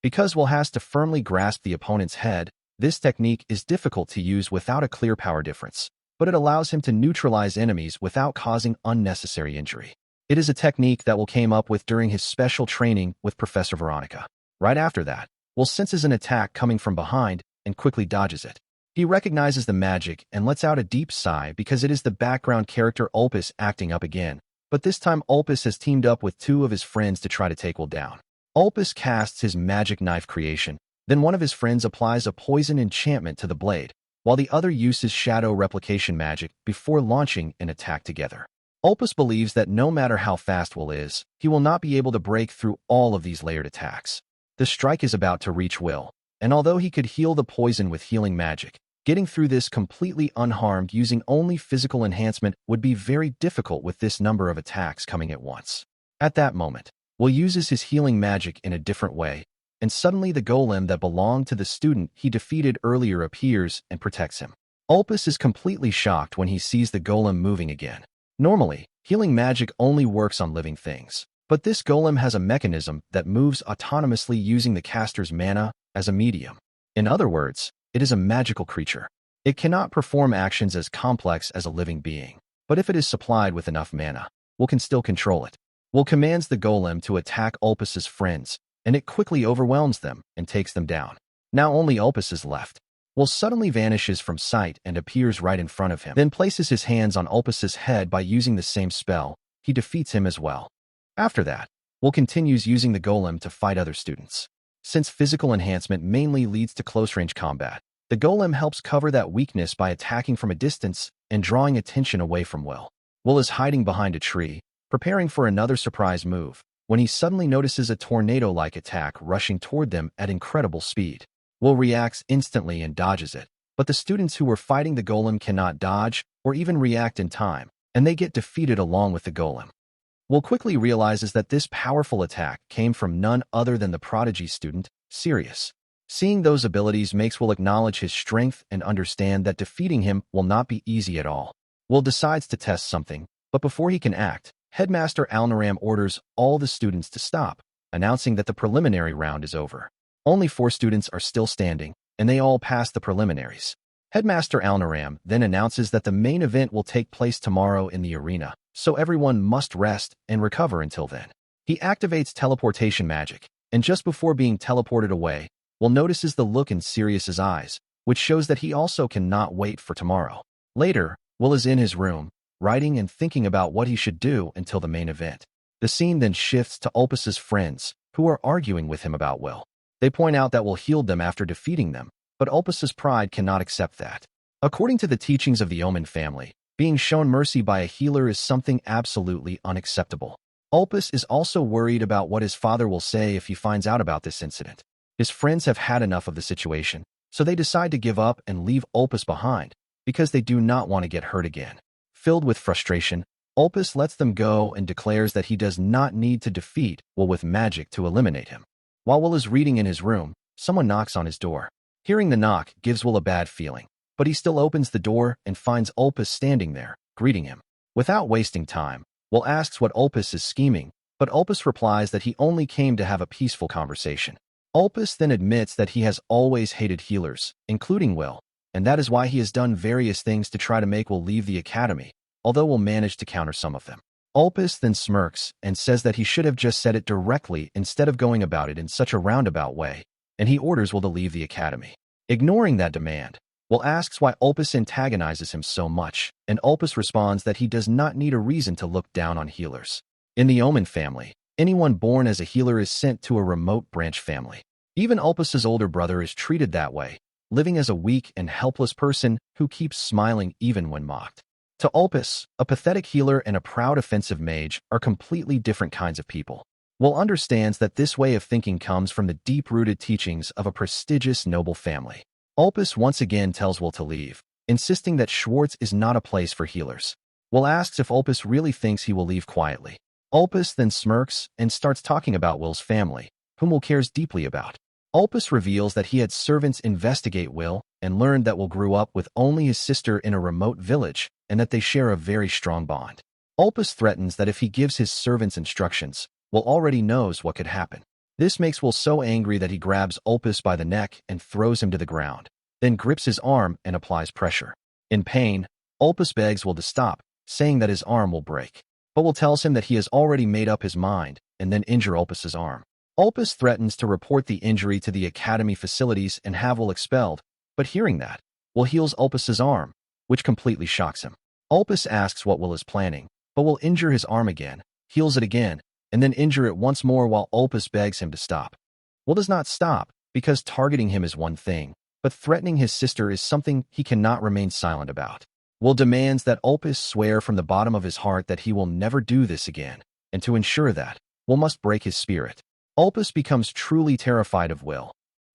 Because Will has to firmly grasp the opponent's head, this technique is difficult to use without a clear power difference, but it allows him to neutralize enemies without causing unnecessary injury. It is a technique that Will came up with during his special training with Professor Veronica. Right after that, Will senses an attack coming from behind and quickly dodges it. He recognizes the magic and lets out a deep sigh because it is the background character Ulpus acting up again, but this time Ulpus has teamed up with two of his friends to try to take Will down. Ulpus casts his magic knife creation, then one of his friends applies a poison enchantment to the blade, while the other uses shadow replication magic before launching an attack together. Ulpus believes that no matter how fast Will is, he will not be able to break through all of these layered attacks. The strike is about to reach Will, and although he could heal the poison with healing magic, getting through this completely unharmed using only physical enhancement would be very difficult with this number of attacks coming at once. At that moment, Will uses his healing magic in a different way, and suddenly the golem that belonged to the student he defeated earlier appears and protects him. Ulpus is completely shocked when he sees the golem moving again. Normally, healing magic only works on living things, but this golem has a mechanism that moves autonomously using the caster's mana as a medium. In other words, it is a magical creature. It cannot perform actions as complex as a living being, but if it is supplied with enough mana, Will can still control it. Will commands the golem to attack Ulpus's friends, and it quickly overwhelms them and takes them down. Now only Ulpus is left. Will suddenly vanishes from sight and appears right in front of him, then places his hands on Ulpus's head by using the same spell. He defeats him as well. After that, Will continues using the golem to fight other students. Since physical enhancement mainly leads to close-range combat, the golem helps cover that weakness by attacking from a distance and drawing attention away from Will. Will is hiding behind a tree, preparing for another surprise move, when he suddenly notices a tornado-like attack rushing toward them at incredible speed. Will reacts instantly and dodges it, but the students who were fighting the golem cannot dodge or even react in time, and they get defeated along with the golem. Will quickly realizes that this powerful attack came from none other than the prodigy student, Sirius. Seeing those abilities makes Will acknowledge his strength and understand that defeating him will not be easy at all. Will decides to test something, but before he can act, Headmaster Alnaram orders all the students to stop, announcing that the preliminary round is over. Only 4 students are still standing, and they all pass the preliminaries. Headmaster Alnaram then announces that the main event will take place tomorrow in the arena, so everyone must rest and recover until then. He activates teleportation magic, and just before being teleported away, Will notices the look in Sirius's eyes, which shows that he also cannot wait for tomorrow. Later, Will is in his room, writing and thinking about what he should do until the main event. The scene then shifts to Ulpus's friends, who are arguing with him about Will. They point out that Will healed them after defeating them, but Ulpus's pride cannot accept that. According to the teachings of the Omen family, being shown mercy by a healer is something absolutely unacceptable. Ulpus is also worried about what his father will say if he finds out about this incident. His friends have had enough of the situation, so they decide to give up and leave Ulpus behind, because they do not want to get hurt again. Filled with frustration, Ulpus lets them go and declares that he does not need to defeat Will with magic to eliminate him. While Will is reading in his room, someone knocks on his door. Hearing the knock gives Will a bad feeling, but he still opens the door and finds Ulpus standing there, greeting him. Without wasting time, Will asks what Ulpus is scheming, but Ulpus replies that he only came to have a peaceful conversation. Ulpus then admits that he has always hated healers, including Will, and that is why he has done various things to try to make Will leave the academy, although Will manage to counter some of them. Ulpus then smirks and says that he should have just said it directly instead of going about it in such a roundabout way, and he orders Will to leave the academy. Ignoring that demand, Will asks why Ulpus antagonizes him so much, and Ulpus responds that he does not need a reason to look down on healers. In the Omen family, anyone born as a healer is sent to a remote branch family. Even Ulpus's older brother is treated that way, living as a weak and helpless person who keeps smiling even when mocked. To Ulpus, a pathetic healer and a proud offensive mage are completely different kinds of people. Will understands that this way of thinking comes from the deep-rooted teachings of a prestigious noble family. Ulpus once again tells Will to leave, insisting that Schwartz is not a place for healers. Will asks if Ulpus really thinks he will leave quietly. Ulpus then smirks and starts talking about Will's family, whom Will cares deeply about. Ulpus reveals that he had servants investigate Will and learned that Will grew up with only his sister in a remote village and that they share a very strong bond. Ulpus threatens that if he gives his servants instructions, Will already knows what could happen. This makes Will so angry that he grabs Ulpus by the neck and throws him to the ground, then grips his arm and applies pressure. In pain, Ulpus begs Will to stop, saying that his arm will break. But Will tells him that he has already made up his mind and then injure Ulpus's arm. Ulpus threatens to report the injury to the academy facilities and have Will expelled, but hearing that, Will heals Ulpus's arm, which completely shocks him. Ulpus asks what Will is planning, but Will injure his arm again, heals it again, and then injure it once more while Ulpus begs him to stop. Will does not stop, because targeting him is one thing, but threatening his sister is something he cannot remain silent about. Will demands that Ulpus swear from the bottom of his heart that he will never do this again, and to ensure that, Will must break his spirit. Ulpus becomes truly terrified of Will.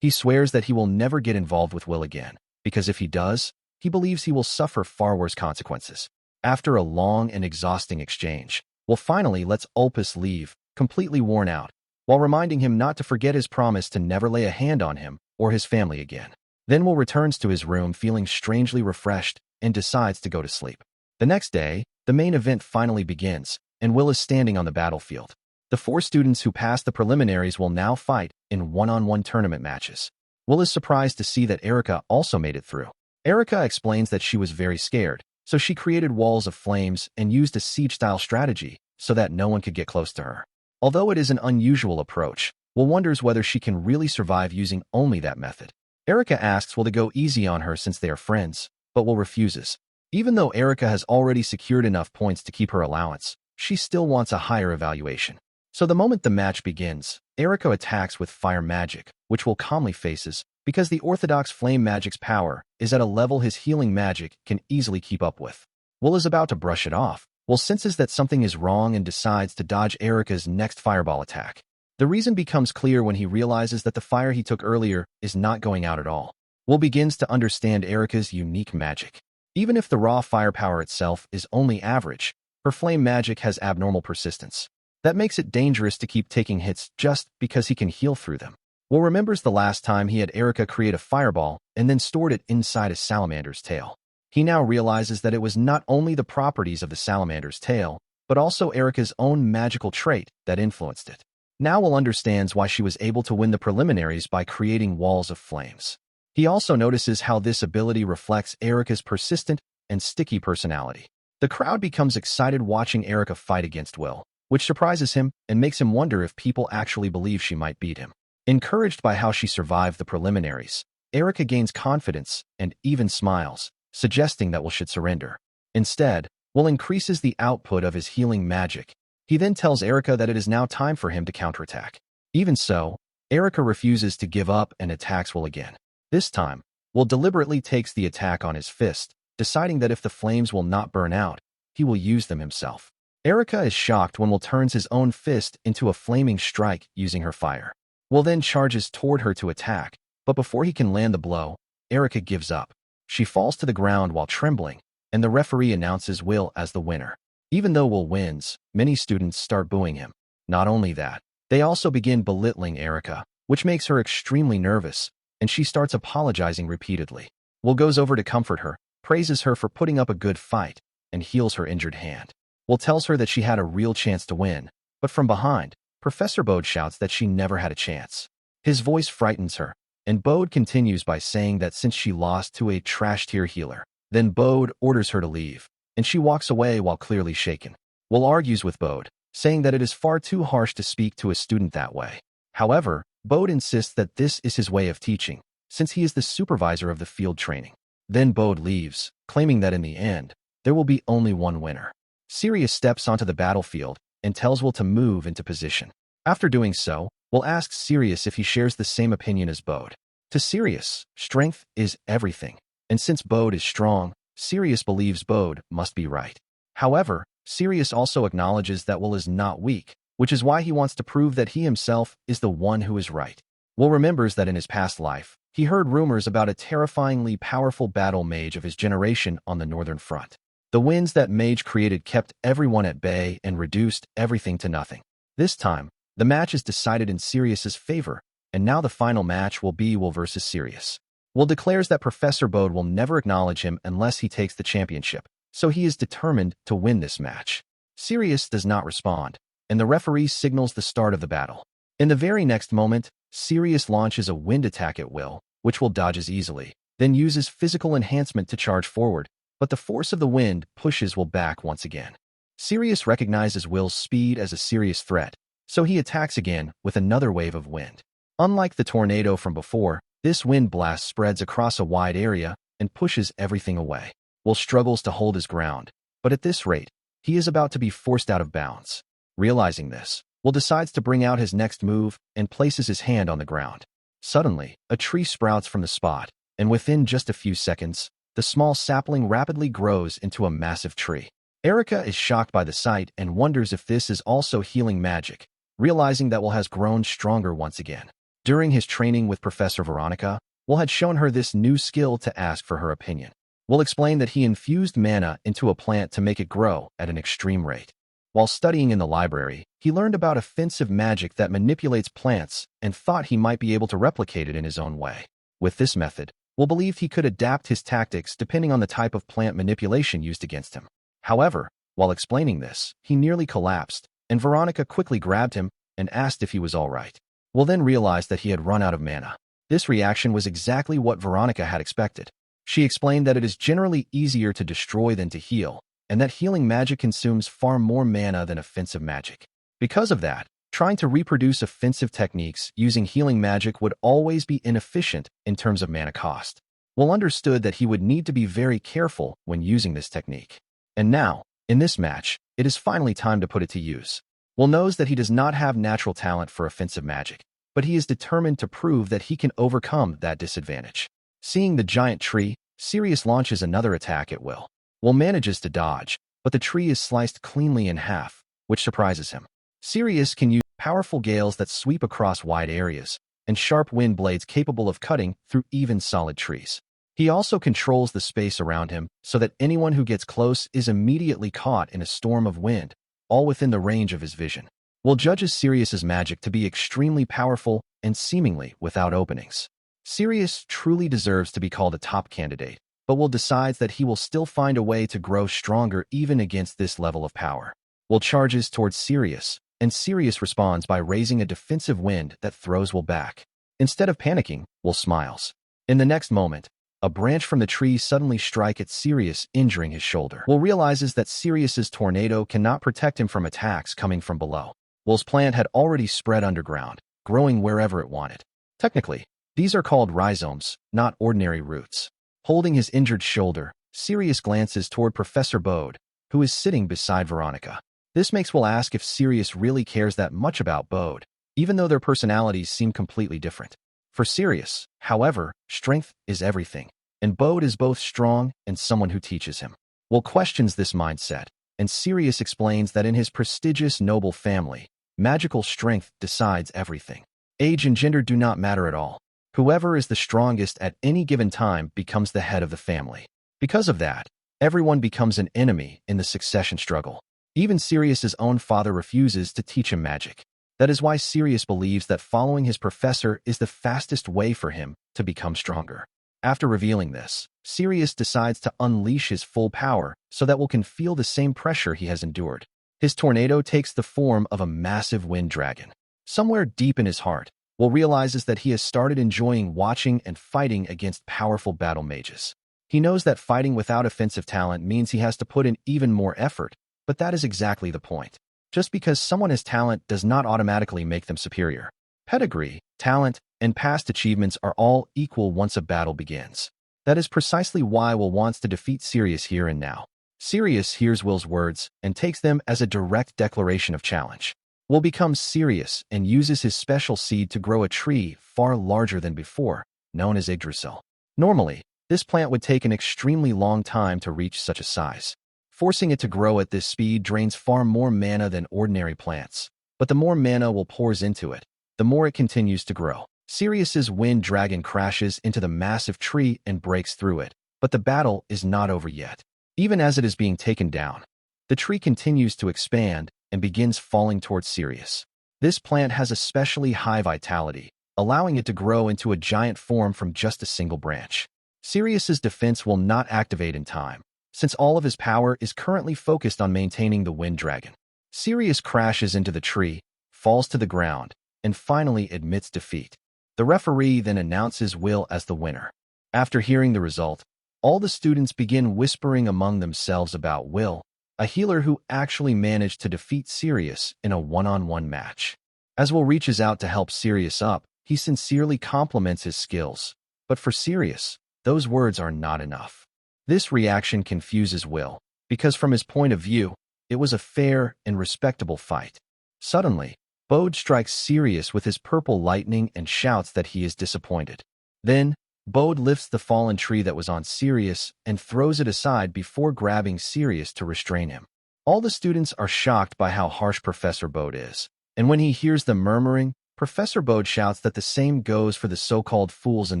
He swears that he will never get involved with Will again, because if he does, he believes he will suffer far worse consequences. After a long and exhausting exchange, Will finally lets Ulpus leave, completely worn out, while reminding him not to forget his promise to never lay a hand on him or his family again. Then Will returns to his room feeling strangely refreshed and decides to go to sleep. The next day, the main event finally begins, and Will is standing on the battlefield. The 4 students who passed the preliminaries will now fight in one-on-one tournament matches. Will is surprised to see that Erica also made it through. Erica explains that she was very scared, so she created walls of flames and used a siege-style strategy so that no one could get close to her. Although it is an unusual approach, Will wonders whether she can really survive using only that method. Erica asks Will to go easy on her since they are friends, but Will refuses. Even though Erica has already secured enough points to keep her allowance, she still wants a higher evaluation. So the moment the match begins, Erica attacks with fire magic, which Will calmly faces, because the orthodox flame magic's power is at a level his healing magic can easily keep up with. Will is about to brush it off. Will senses that something is wrong and decides to dodge Erica's next fireball attack. The reason becomes clear when he realizes that the fire he took earlier is not going out at all. Will begins to understand Erica's unique magic. Even if the raw firepower itself is only average, her flame magic has abnormal persistence. That makes it dangerous to keep taking hits just because he can heal through them. Will remembers the last time he had Erica create a fireball and then stored it inside a salamander's tail. He now realizes that it was not only the properties of the salamander's tail, but also Erica's own magical trait that influenced it. Now Will understands why she was able to win the preliminaries by creating walls of flames. He also notices how this ability reflects Erica's persistent and sticky personality. The crowd becomes excited watching Erica fight against Will, which surprises him and makes him wonder if people actually believe she might beat him. Encouraged by how she survived the preliminaries, Erica gains confidence and even smiles, suggesting that Will should surrender. Instead, Will increases the output of his healing magic. He then tells Erica that it is now time for him to counterattack. Even so, Erica refuses to give up and attacks Will again. This time, Will deliberately takes the attack on his fist, deciding that if the flames will not burn out, he will use them himself. Erica is shocked when Will turns his own fist into a flaming strike using her fire. Will then charges toward her to attack, but before he can land the blow, Erica gives up. She falls to the ground while trembling, and the referee announces Will as the winner. Even though Will wins, many students start booing him. Not only that, they also begin belittling Erica, which makes her extremely nervous, and she starts apologizing repeatedly. Will goes over to comfort her, praises her for putting up a good fight, and heals her injured hand. Will tells her that she had a real chance to win, but from behind, Professor Bode shouts that she never had a chance. His voice frightens her, and Bode continues by saying that since she lost to a trash-tier healer, then Bode orders her to leave, and she walks away while clearly shaken. Will argues with Bode, saying that it is far too harsh to speak to a student that way. However, Bode insists that this is his way of teaching, since he is the supervisor of the field training. Then Bode leaves, claiming that in the end, there will be only one winner. Sirius steps onto the battlefield and tells Will to move into position. After doing so, Will asks Sirius if he shares the same opinion as Bode. To Sirius, strength is everything, and since Bode is strong, Sirius believes Bode must be right. However, Sirius also acknowledges that Will is not weak, which is why he wants to prove that he himself is the one who is right. Will remembers that in his past life, he heard rumors about a terrifyingly powerful battle mage of his generation on the Northern Front. The winds that mage created kept everyone at bay and reduced everything to nothing. This time, the match is decided in Sirius's favor, and now the final match will be Will versus Sirius. Will declares that Professor Bode will never acknowledge him unless he takes the championship, so he is determined to win this match. Sirius does not respond, and the referee signals the start of the battle. In the very next moment, Sirius launches a wind attack at will, which Will dodges easily, then uses physical enhancement to charge forward, but the force of the wind pushes Will back once again. Sirius recognizes Will's speed as a serious threat, so he attacks again with another wave of wind. Unlike the tornado from before, this wind blast spreads across a wide area and pushes everything away. Will struggles to hold his ground, but at this rate, he is about to be forced out of bounds. Realizing this, Will decides to bring out his next move and places his hand on the ground. Suddenly, a tree sprouts from the spot, and within just a few seconds, the small sapling rapidly grows into a massive tree. Erica is shocked by the sight and wonders if this is also healing magic, realizing that Will has grown stronger once again. During his training with Professor Veronica, Will had shown her this new skill to ask for her opinion. Will explained that he infused mana into a plant to make it grow at an extreme rate. While studying in the library, he learned about offensive magic that manipulates plants and thought he might be able to replicate it in his own way. With this method, Will believed he could adapt his tactics depending on the type of plant manipulation used against him. However, while explaining this, he nearly collapsed, and Veronica quickly grabbed him and asked if he was all right. Will then realized that he had run out of mana. This reaction was exactly what Veronica had expected. She explained that it is generally easier to destroy than to heal, and that healing magic consumes far more mana than offensive magic. Because of that, trying to reproduce offensive techniques using healing magic would always be inefficient in terms of mana cost. Will understood that he would need to be very careful when using this technique. And now, in this match, it is finally time to put it to use. Will knows that he does not have natural talent for offensive magic, but he is determined to prove that he can overcome that disadvantage. Seeing the giant tree, Sirius launches another attack at Will. Will manages to dodge, but the tree is sliced cleanly in half, which surprises him. Sirius can use powerful gales that sweep across wide areas, and sharp wind blades capable of cutting through even solid trees. He also controls the space around him so that anyone who gets close is immediately caught in a storm of wind, all within the range of his vision. Will judges Sirius's magic to be extremely powerful and seemingly without openings. Sirius truly deserves to be called a top candidate, but Will decides that he will still find a way to grow stronger even against this level of power. Will charges towards Sirius, and Sirius responds by raising a defensive wind that throws Will back. Instead of panicking, Will smiles. In the next moment, a branch from the tree suddenly strikes at Sirius, injuring his shoulder. Will realizes that Sirius's tornado cannot protect him from attacks coming from below. Will's plant had already spread underground, growing wherever it wanted. Technically, these are called rhizomes, not ordinary roots. Holding his injured shoulder, Sirius glances toward Professor Bode, who is sitting beside Veronica. This makes Will ask if Sirius really cares that much about Bode, even though their personalities seem completely different. For Sirius, however, strength is everything, and Bode is both strong and someone who teaches him. Will questions this mindset, and Sirius explains that in his prestigious noble family, magical strength decides everything. Age and gender do not matter at all. Whoever is the strongest at any given time becomes the head of the family. Because of that, everyone becomes an enemy in the succession struggle. Even Sirius's own father refuses to teach him magic. That is why Sirius believes that following his professor is the fastest way for him to become stronger. After revealing this, Sirius decides to unleash his full power so that Will can feel the same pressure he has endured. His tornado takes the form of a massive wind dragon. Somewhere deep in his heart, Will realizes that he has started enjoying watching and fighting against powerful battle mages. He knows that fighting without offensive talent means he has to put in even more effort, but that is exactly the point. Just because someone has talent does not automatically make them superior. Pedigree, talent, and past achievements are all equal once a battle begins. That is precisely why Will wants to defeat Sirius here and now. Sirius hears Will's words and takes them as a direct declaration of challenge. Will becomes serious and uses his special seed to grow a tree far larger than before, known as Yggdrasil. Normally, this plant would take an extremely long time to reach such a size. Forcing it to grow at this speed drains far more mana than ordinary plants, but the more mana Will pours into it, the more it continues to grow. Sirius's wind dragon crashes into the massive tree and breaks through it, but the battle is not over yet. Even as it is being taken down, the tree continues to expand and begins falling towards Sirius. This plant has especially high vitality, allowing it to grow into a giant form from just a single branch. Sirius's defense will not activate in time, since all of his power is currently focused on maintaining the wind dragon. Sirius crashes into the tree, falls to the ground, and finally admits defeat. The referee then announces Will as the winner. After hearing the result, all the students begin whispering among themselves about Will, a healer who actually managed to defeat Sirius in a one-on-one match. As Will reaches out to help Sirius up, he sincerely compliments his skills. But for Sirius, those words are not enough. This reaction confuses Will, because from his point of view, it was a fair and respectable fight. Suddenly, Bode strikes Sirius with his purple lightning and shouts that he is disappointed. Then, Bode lifts the fallen tree that was on Sirius and throws it aside before grabbing Sirius to restrain him. All the students are shocked by how harsh Professor Bode is, and when he hears them murmuring, Professor Bode shouts that the same goes for the so-called fools in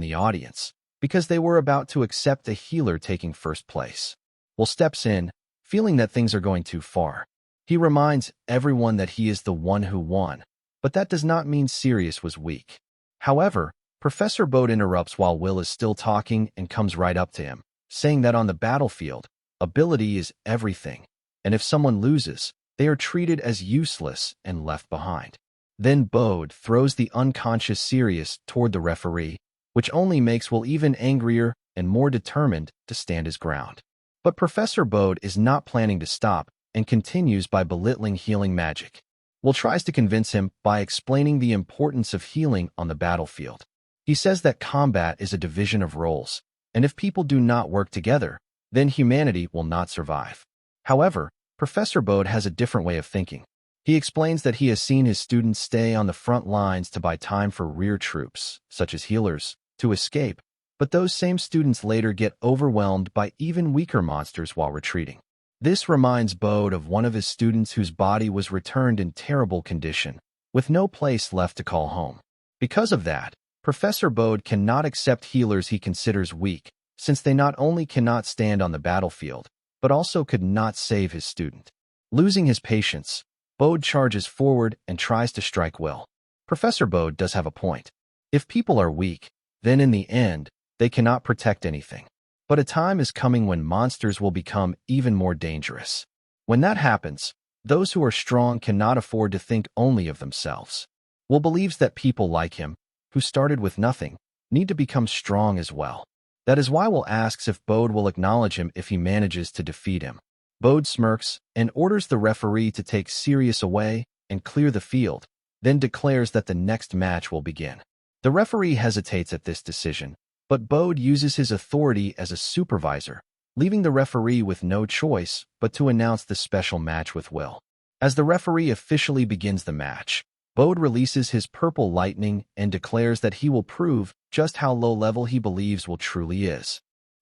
the audience, because they were about to accept a healer taking first place. Will steps in, feeling that things are going too far. He reminds everyone that he is the one who won, but that does not mean Sirius was weak. However, Professor Bode interrupts while Will is still talking and comes right up to him, saying that on the battlefield, ability is everything, and if someone loses, they are treated as useless and left behind. Then Bode throws the unconscious Sirius toward the referee, which only makes Will even angrier and more determined to stand his ground. But Professor Bode is not planning to stop and continues by belittling healing magic. Will tries to convince him by explaining the importance of healing on the battlefield. He says that combat is a division of roles, and if people do not work together, then humanity will not survive. However, Professor Bode has a different way of thinking. He explains that he has seen his students stay on the front lines to buy time for rear troops, such as healers, to escape, but those same students later get overwhelmed by even weaker monsters while retreating. This reminds Bode of one of his students whose body was returned in terrible condition, with no place left to call home. Because of that, Professor Bode cannot accept healers he considers weak, since they not only cannot stand on the battlefield, but also could not save his student. Losing his patience, Bode charges forward and tries to strike Will. Professor Bode does have a point. If people are weak, then in the end, they cannot protect anything. But a time is coming when monsters will become even more dangerous. When that happens, those who are strong cannot afford to think only of themselves. Will believes that people like him, who started with nothing, need to become strong as well. That is why Will asks if Bode will acknowledge him if he manages to defeat him. Bode smirks and orders the referee to take Sirius away and clear the field, then declares that the next match will begin. The referee hesitates at this decision, but Bode uses his authority as a supervisor, leaving the referee with no choice but to announce the special match with Will. As the referee officially begins the match, Bode releases his purple lightning and declares that he will prove just how low-level he believes Will truly is.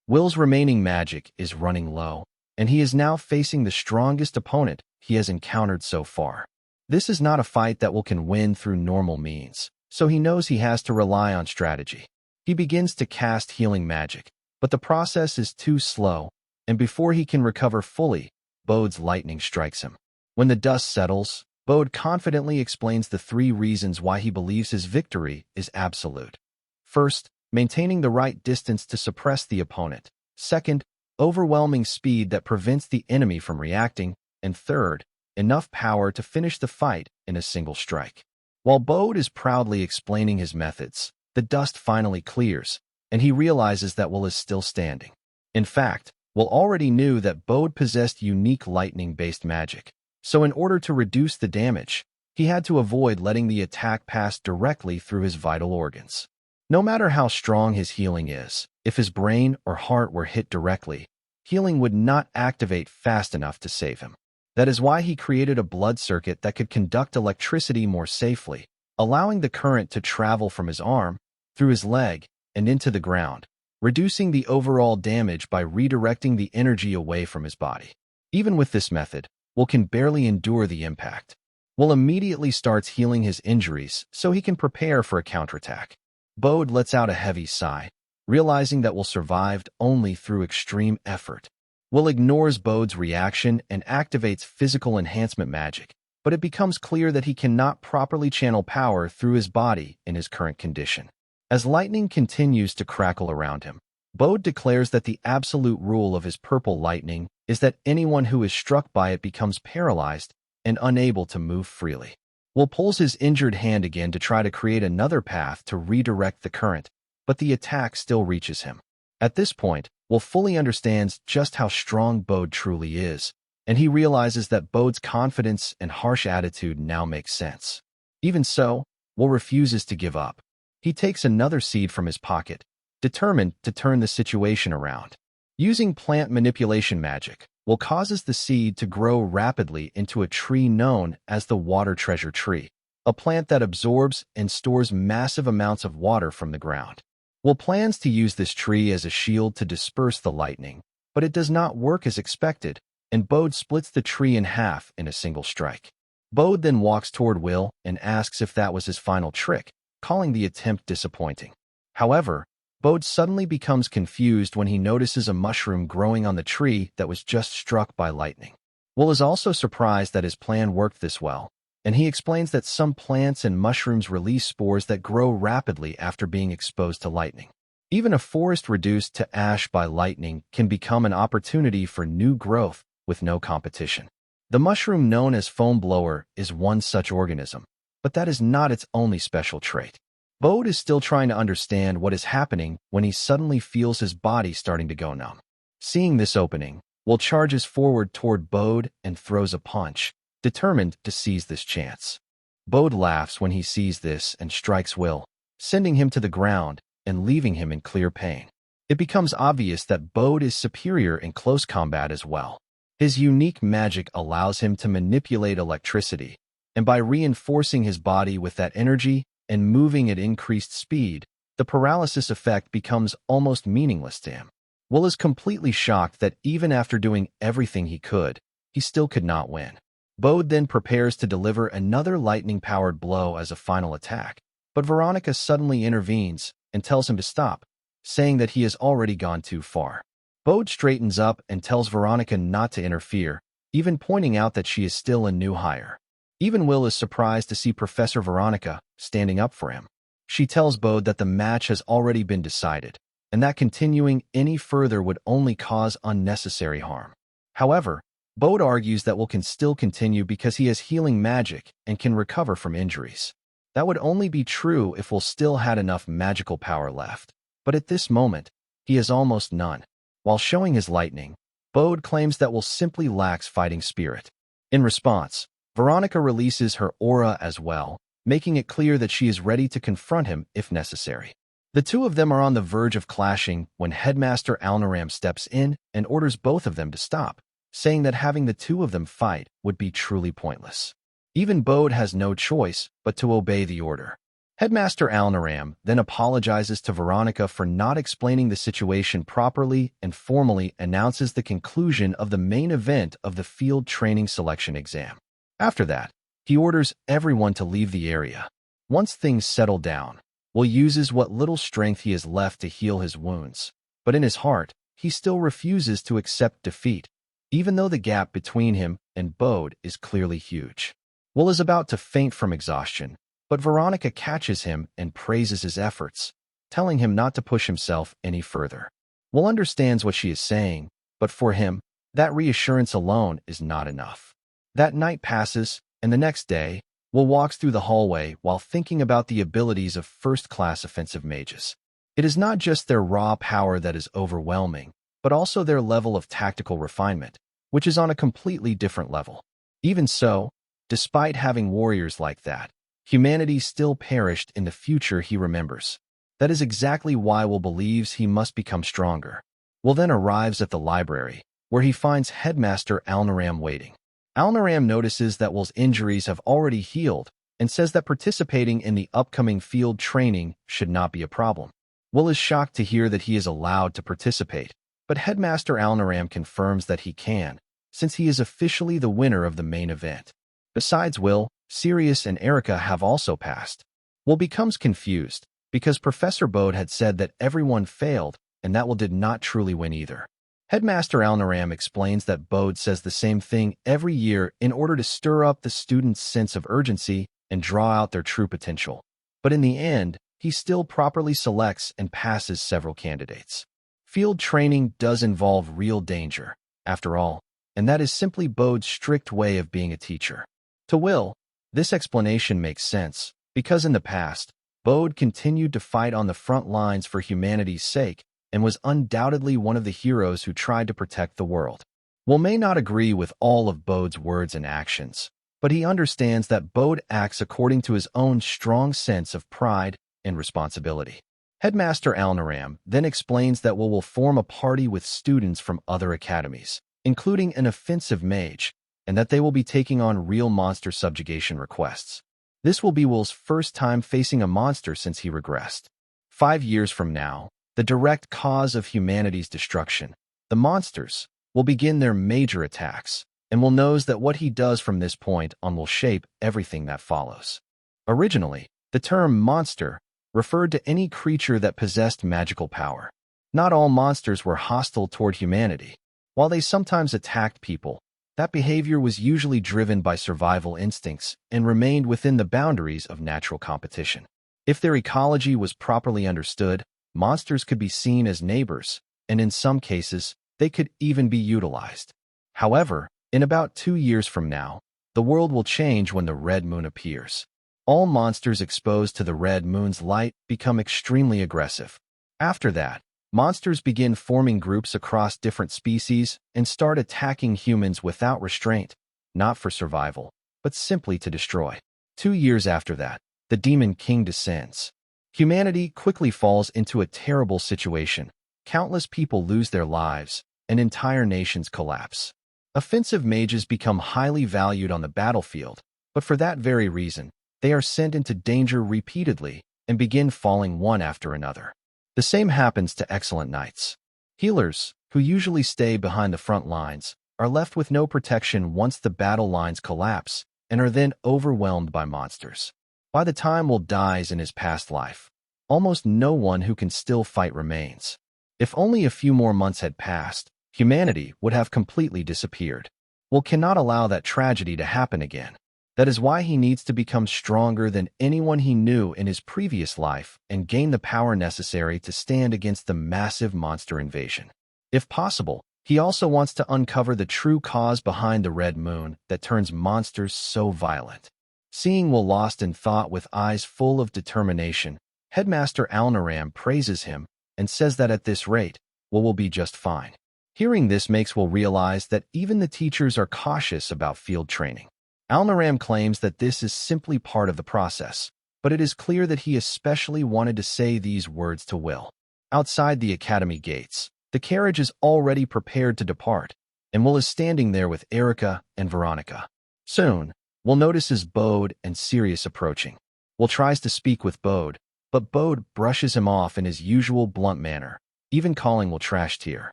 Will's remaining magic is running low, and he is now facing the strongest opponent he has encountered so far. This is not a fight that Will can win through normal means, so he knows he has to rely on strategy. He begins to cast healing magic, but the process is too slow, and before he can recover fully, Bode's lightning strikes him. When the dust settles, Bode confidently explains the 3 reasons why he believes his victory is absolute. First, maintaining the right distance to suppress the opponent. Second, overwhelming speed that prevents the enemy from reacting. And third, enough power to finish the fight in a single strike. While Bode is proudly explaining his methods, the dust finally clears, and he realizes that Will is still standing. In fact, Will already knew that Bode possessed unique lightning-based magic, so in order to reduce the damage, he had to avoid letting the attack pass directly through his vital organs. No matter how strong his healing is, if his brain or heart were hit directly, healing would not activate fast enough to save him. That is why he created a blood circuit that could conduct electricity more safely, allowing the current to travel from his arm, through his leg, and into the ground, reducing the overall damage by redirecting the energy away from his body. Even with this method, Will can barely endure the impact. Will immediately starts healing his injuries so he can prepare for a counterattack. Bode lets out a heavy sigh, realizing that Will survived only through extreme effort. Will ignores Bode's reaction and activates physical enhancement magic, but it becomes clear that he cannot properly channel power through his body in his current condition. As lightning continues to crackle around him, Bode declares that the absolute rule of his purple lightning is that anyone who is struck by it becomes paralyzed and unable to move freely. Will pulls his injured hand again to try to create another path to redirect the current, but the attack still reaches him. At this point, Will fully understands just how strong Bode truly is, and he realizes that Bode's confidence and harsh attitude now make sense. Even so, Will refuses to give up. He takes another seed from his pocket, determined to turn the situation around. Using plant manipulation magic, Will causes the seed to grow rapidly into a tree known as the water treasure tree, a plant that absorbs and stores massive amounts of water from the ground. Will plans to use this tree as a shield to disperse the lightning, but it does not work as expected, and Bode splits the tree in half in a single strike. Bode then walks toward Will and asks if that was his final trick, calling the attempt disappointing. However, Bode suddenly becomes confused when he notices a mushroom growing on the tree that was just struck by lightning. Will is also surprised that his plan worked this well, and he explains that some plants and mushrooms release spores that grow rapidly after being exposed to lightning. Even a forest reduced to ash by lightning can become an opportunity for new growth with no competition. The mushroom known as foam blower is one such organism, but that is not its only special trait. Bode is still trying to understand what is happening when he suddenly feels his body starting to go numb. Seeing this opening, Will charges forward toward Bode and throws a punch, determined to seize this chance. Bode laughs when he sees this and strikes Will, sending him to the ground and leaving him in clear pain. It becomes obvious that Bode is superior in close combat as well. His unique magic allows him to manipulate electricity, and by reinforcing his body with that energy and moving at increased speed, the paralysis effect becomes almost meaningless to him. Will is completely shocked that even after doing everything he could, he still could not win. Bode then prepares to deliver another lightning-powered blow as a final attack, but Veronica suddenly intervenes and tells him to stop, saying that he has already gone too far. Bode straightens up and tells Veronica not to interfere, even pointing out that she is still a new hire. Even Will is surprised to see Professor Veronica standing up for him. She tells Bode that the match has already been decided, and that continuing any further would only cause unnecessary harm. However, Bode argues that Will can still continue because he has healing magic and can recover from injuries. That would only be true if Will still had enough magical power left, but at this moment, he has almost none. While showing his lightning, Bode claims that Will simply lacks fighting spirit. In response, Veronica releases her aura as well, making it clear that she is ready to confront him if necessary. The two of them are on the verge of clashing when Headmaster Alnaram steps in and orders both of them to stop, saying that having the two of them fight would be truly pointless. Even Bode has no choice but to obey the order. Headmaster Alnaram then apologizes to Veronica for not explaining the situation properly and formally announces the conclusion of the main event of the field training selection exam. After that, he orders everyone to leave the area. Once things settle down, Will uses what little strength he has left to heal his wounds, but in his heart, he still refuses to accept defeat, even though the gap between him and Bode is clearly huge. Will is about to faint from exhaustion, but Veronica catches him and praises his efforts, telling him not to push himself any further. Will understands what she is saying, but for him, that reassurance alone is not enough. That night passes, and the next day, Will walks through the hallway while thinking about the abilities of first-class offensive mages. It is not just their raw power that is overwhelming, but also their level of tactical refinement, which is on a completely different level. Even so, despite having warriors like that, humanity still perished in the future he remembers. That is exactly why Will believes he must become stronger. Will then arrives at the library, where he finds Headmaster Alnaram waiting. Alnaram notices that Will's injuries have already healed and says that participating in the upcoming field training should not be a problem. Will is shocked to hear that he is allowed to participate, but Headmaster Alnaram confirms that he can, since he is officially the winner of the main event. Besides Will, Sirius and Erica have also passed. Will becomes confused, because Professor Bode had said that everyone failed and that Will did not truly win either. Headmaster Alnaram explains that Bode says the same thing every year in order to stir up the students' sense of urgency and draw out their true potential. But in the end, he still properly selects and passes several candidates. Field training does involve real danger, after all, and that is simply Bode's strict way of being a teacher. To Will, this explanation makes sense, because in the past, Bode continued to fight on the front lines for humanity's sake and was undoubtedly one of the heroes who tried to protect the world. Will may not agree with all of Bode's words and actions, but he understands that Bode acts according to his own strong sense of pride and responsibility. Headmaster Alnaram then explains that Will form a party with students from other academies, including an offensive mage, and that they will be taking on real monster subjugation requests. This will be Will's first time facing a monster since he regressed. 5 years from now, the direct cause of humanity's destruction, the monsters, will begin their major attacks, and Will knows that what he does from this point on will shape everything that follows. Originally, the term monster referred to any creature that possessed magical power. Not all monsters were hostile toward humanity. While they sometimes attacked people, that behavior was usually driven by survival instincts and remained within the boundaries of natural competition. If their ecology was properly understood, monsters could be seen as neighbors, and in some cases, they could even be utilized. However, in about 2 years from now, the world will change when the red moon appears. All monsters exposed to the red moon's light become extremely aggressive. After that, monsters begin forming groups across different species and start attacking humans without restraint, not for survival, but simply to destroy. 2 years after that, the Demon King descends. Humanity quickly falls into a terrible situation. Countless people lose their lives, and entire nations collapse. Offensive mages become highly valued on the battlefield, but for that very reason, they are sent into danger repeatedly and begin falling one after another. The same happens to excellent knights. Healers, who usually stay behind the front lines, are left with no protection once the battle lines collapse and are then overwhelmed by monsters. By the time Will dies in his past life, almost no one who can still fight remains. If only a few more months had passed, humanity would have completely disappeared. Will cannot allow that tragedy to happen again. That is why he needs to become stronger than anyone he knew in his previous life and gain the power necessary to stand against the massive monster invasion. If possible, he also wants to uncover the true cause behind the red moon that turns monsters so violent. Seeing Will lost in thought with eyes full of determination, Headmaster Alnaram praises him and says that at this rate, Will be just fine. Hearing this makes Will realize that even the teachers are cautious about field training. Alnaram claims that this is simply part of the process, but it is clear that he especially wanted to say these words to Will. Outside the academy gates, the carriage is already prepared to depart, and Will is standing there with Erica and Veronica. Soon, Will notices Bode and Sirius approaching. Will tries to speak with Bode, but Bode brushes him off in his usual blunt manner, even calling Will trash tier.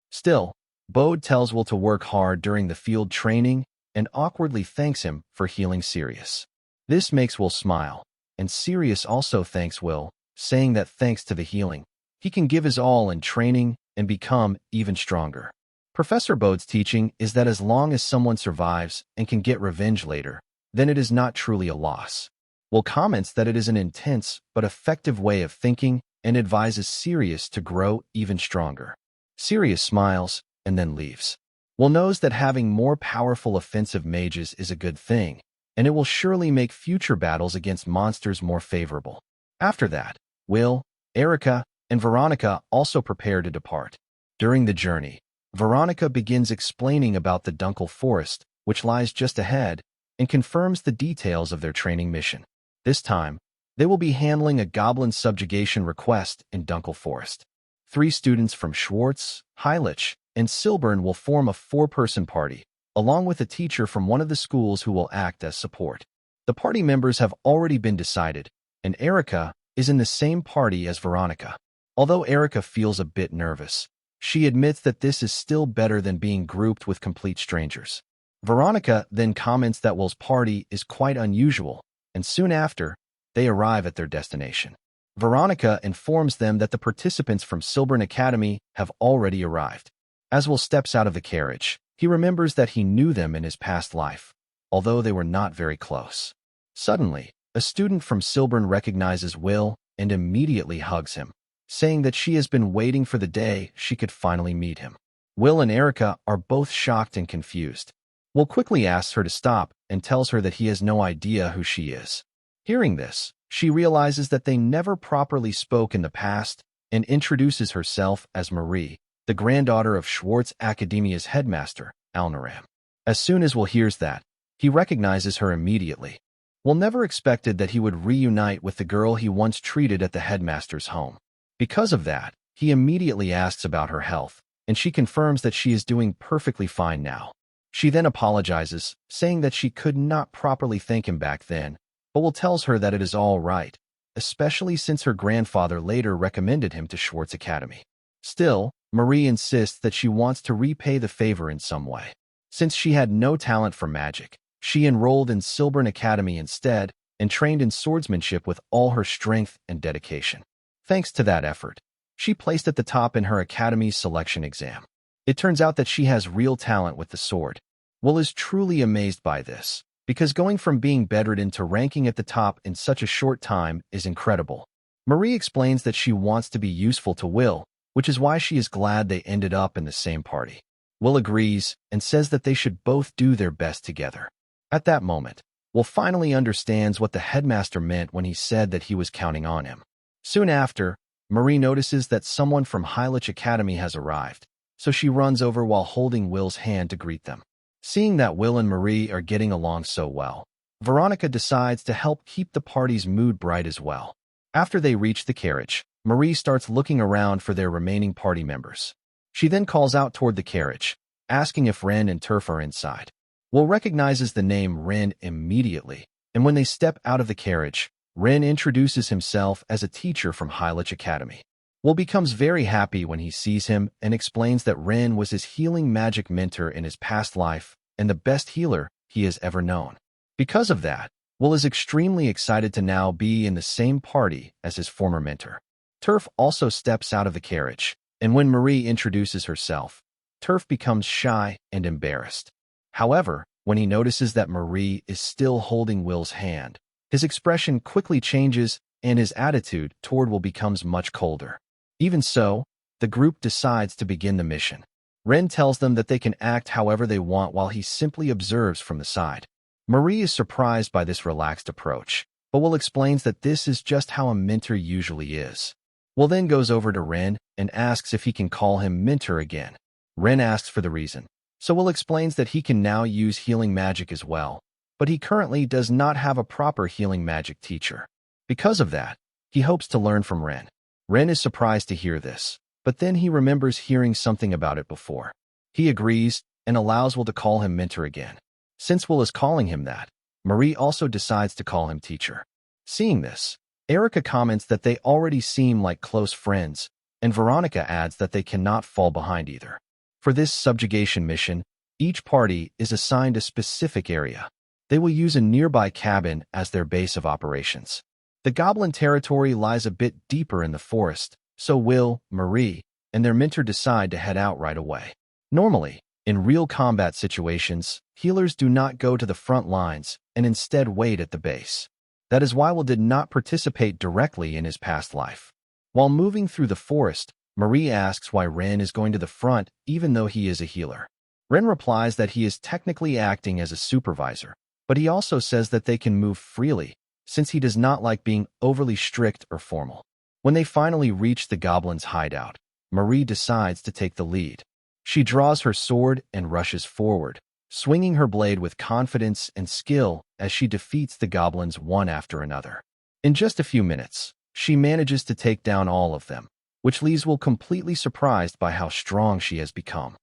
Still, Bode tells Will to work hard during the field training and awkwardly thanks him for healing Sirius. This makes Will smile, and Sirius also thanks Will, saying that thanks to the healing, he can give his all in training and become even stronger. Professor Bode's teaching is that as long as someone survives and can get revenge later, then it is not truly a loss. Will comments that it is an intense but effective way of thinking and advises Sirius to grow even stronger. Sirius smiles and then leaves. Will knows that having more powerful offensive mages is a good thing, and it will surely make future battles against monsters more favorable. After that, Will, Erica, and Veronica also prepare to depart. During the journey, Veronica begins explaining about the Dunkel Forest, which lies just ahead, and confirms the details of their training mission. This time, they will be handling a goblin subjugation request in Dunkel Forest. 3 students from Schwartz, Heilich, and Silburn will form a 4-person party, along with a teacher from one of the schools who will act as support. The party members have already been decided, and Erica is in the same party as Veronica. Although Erica feels a bit nervous, she admits that this is still better than being grouped with complete strangers. Veronica then comments that Will's party is quite unusual, and soon after, they arrive at their destination. Veronica informs them that the participants from Silburn Academy have already arrived. As Will steps out of the carriage, he remembers that he knew them in his past life, although they were not very close. Suddenly, a student from Silburn recognizes Will and immediately hugs him. saying that she has been waiting for the day she could finally meet him. Will and Erica are both shocked and confused. Will quickly asks her to stop and tells her that he has no idea who she is. Hearing this, she realizes that they never properly spoke in the past and introduces herself as Marie, the granddaughter of Schwartz Academia's headmaster, Alnaram. As soon as Will hears that, he recognizes her immediately. Will never expected that he would reunite with the girl he once treated at the headmaster's home. Because of that, he immediately asks about her health, and she confirms that she is doing perfectly fine now. She then apologizes, saying that she could not properly thank him back then, but Will tells her that it is all right, especially since her grandfather later recommended him to Schwartz Academy. Still, Marie insists that she wants to repay the favor in some way. Since she had no talent for magic, she enrolled in Silbern Academy instead and trained in swordsmanship with all her strength and dedication. Thanks to that effort, she placed at the top in her academy's selection exam. It turns out that she has real talent with the sword. Will is truly amazed by this, because going from being bedridden to ranking at the top in such a short time is incredible. Marie explains that she wants to be useful to Will, which is why she is glad they ended up in the same party. Will agrees and says that they should both do their best together. At that moment, Will finally understands what the headmaster meant when he said that he was counting on him. Soon after, Marie notices that someone from Heilich Academy has arrived, so she runs over while holding Will's hand to greet them. Seeing that Will and Marie are getting along so well, Veronica decides to help keep the party's mood bright as well. After they reach the carriage, Marie starts looking around for their remaining party members. She then calls out toward the carriage, asking if Ren and Turf are inside. Will recognizes the name Ren immediately, and when they step out of the carriage, Ren introduces himself as a teacher from Heilich Academy. Will becomes very happy when he sees him and explains that Ren was his healing magic mentor in his past life and the best healer he has ever known. Because of that, Will is extremely excited to now be in the same party as his former mentor. Turf also steps out of the carriage, and when Marie introduces herself, Turf becomes shy and embarrassed. However, when he notices that Marie is still holding Will's hand, his expression quickly changes and his attitude toward Will becomes much colder. Even so, the group decides to begin the mission. Ren tells them that they can act however they want while he simply observes from the side. Marie is surprised by this relaxed approach, but Will explains that this is just how a mentor usually is. Will then goes over to Ren and asks if he can call him mentor again. Ren asks for the reason, so Will explains that he can now use healing magic as well, but he currently does not have a proper healing magic teacher. Because of that, he hopes to learn from Ren. Ren is surprised to hear this, but then he remembers hearing something about it before. He agrees and allows Will to call him mentor again. Since Will is calling him that, Marie also decides to call him teacher. Seeing this, Erica comments that they already seem like close friends, and Veronica adds that they cannot fall behind either. For this subjugation mission, each party is assigned a specific area. They will use a nearby cabin as their base of operations. The goblin territory lies a bit deeper in the forest, so Will, Marie, and their mentor decide to head out right away. Normally, in real combat situations, healers do not go to the front lines and instead wait at the base. That is why Will did not participate directly in his past life. While moving through the forest, Marie asks why Ren is going to the front even though he is a healer. Ren replies that he is technically acting as a supervisor, but he also says that they can move freely, since he does not like being overly strict or formal. When they finally reach the goblin's hideout, Marie decides to take the lead. She draws her sword and rushes forward, swinging her blade with confidence and skill as she defeats the goblins one after another. In just a few minutes, she manages to take down all of them, which leaves Will completely surprised by how strong she has become.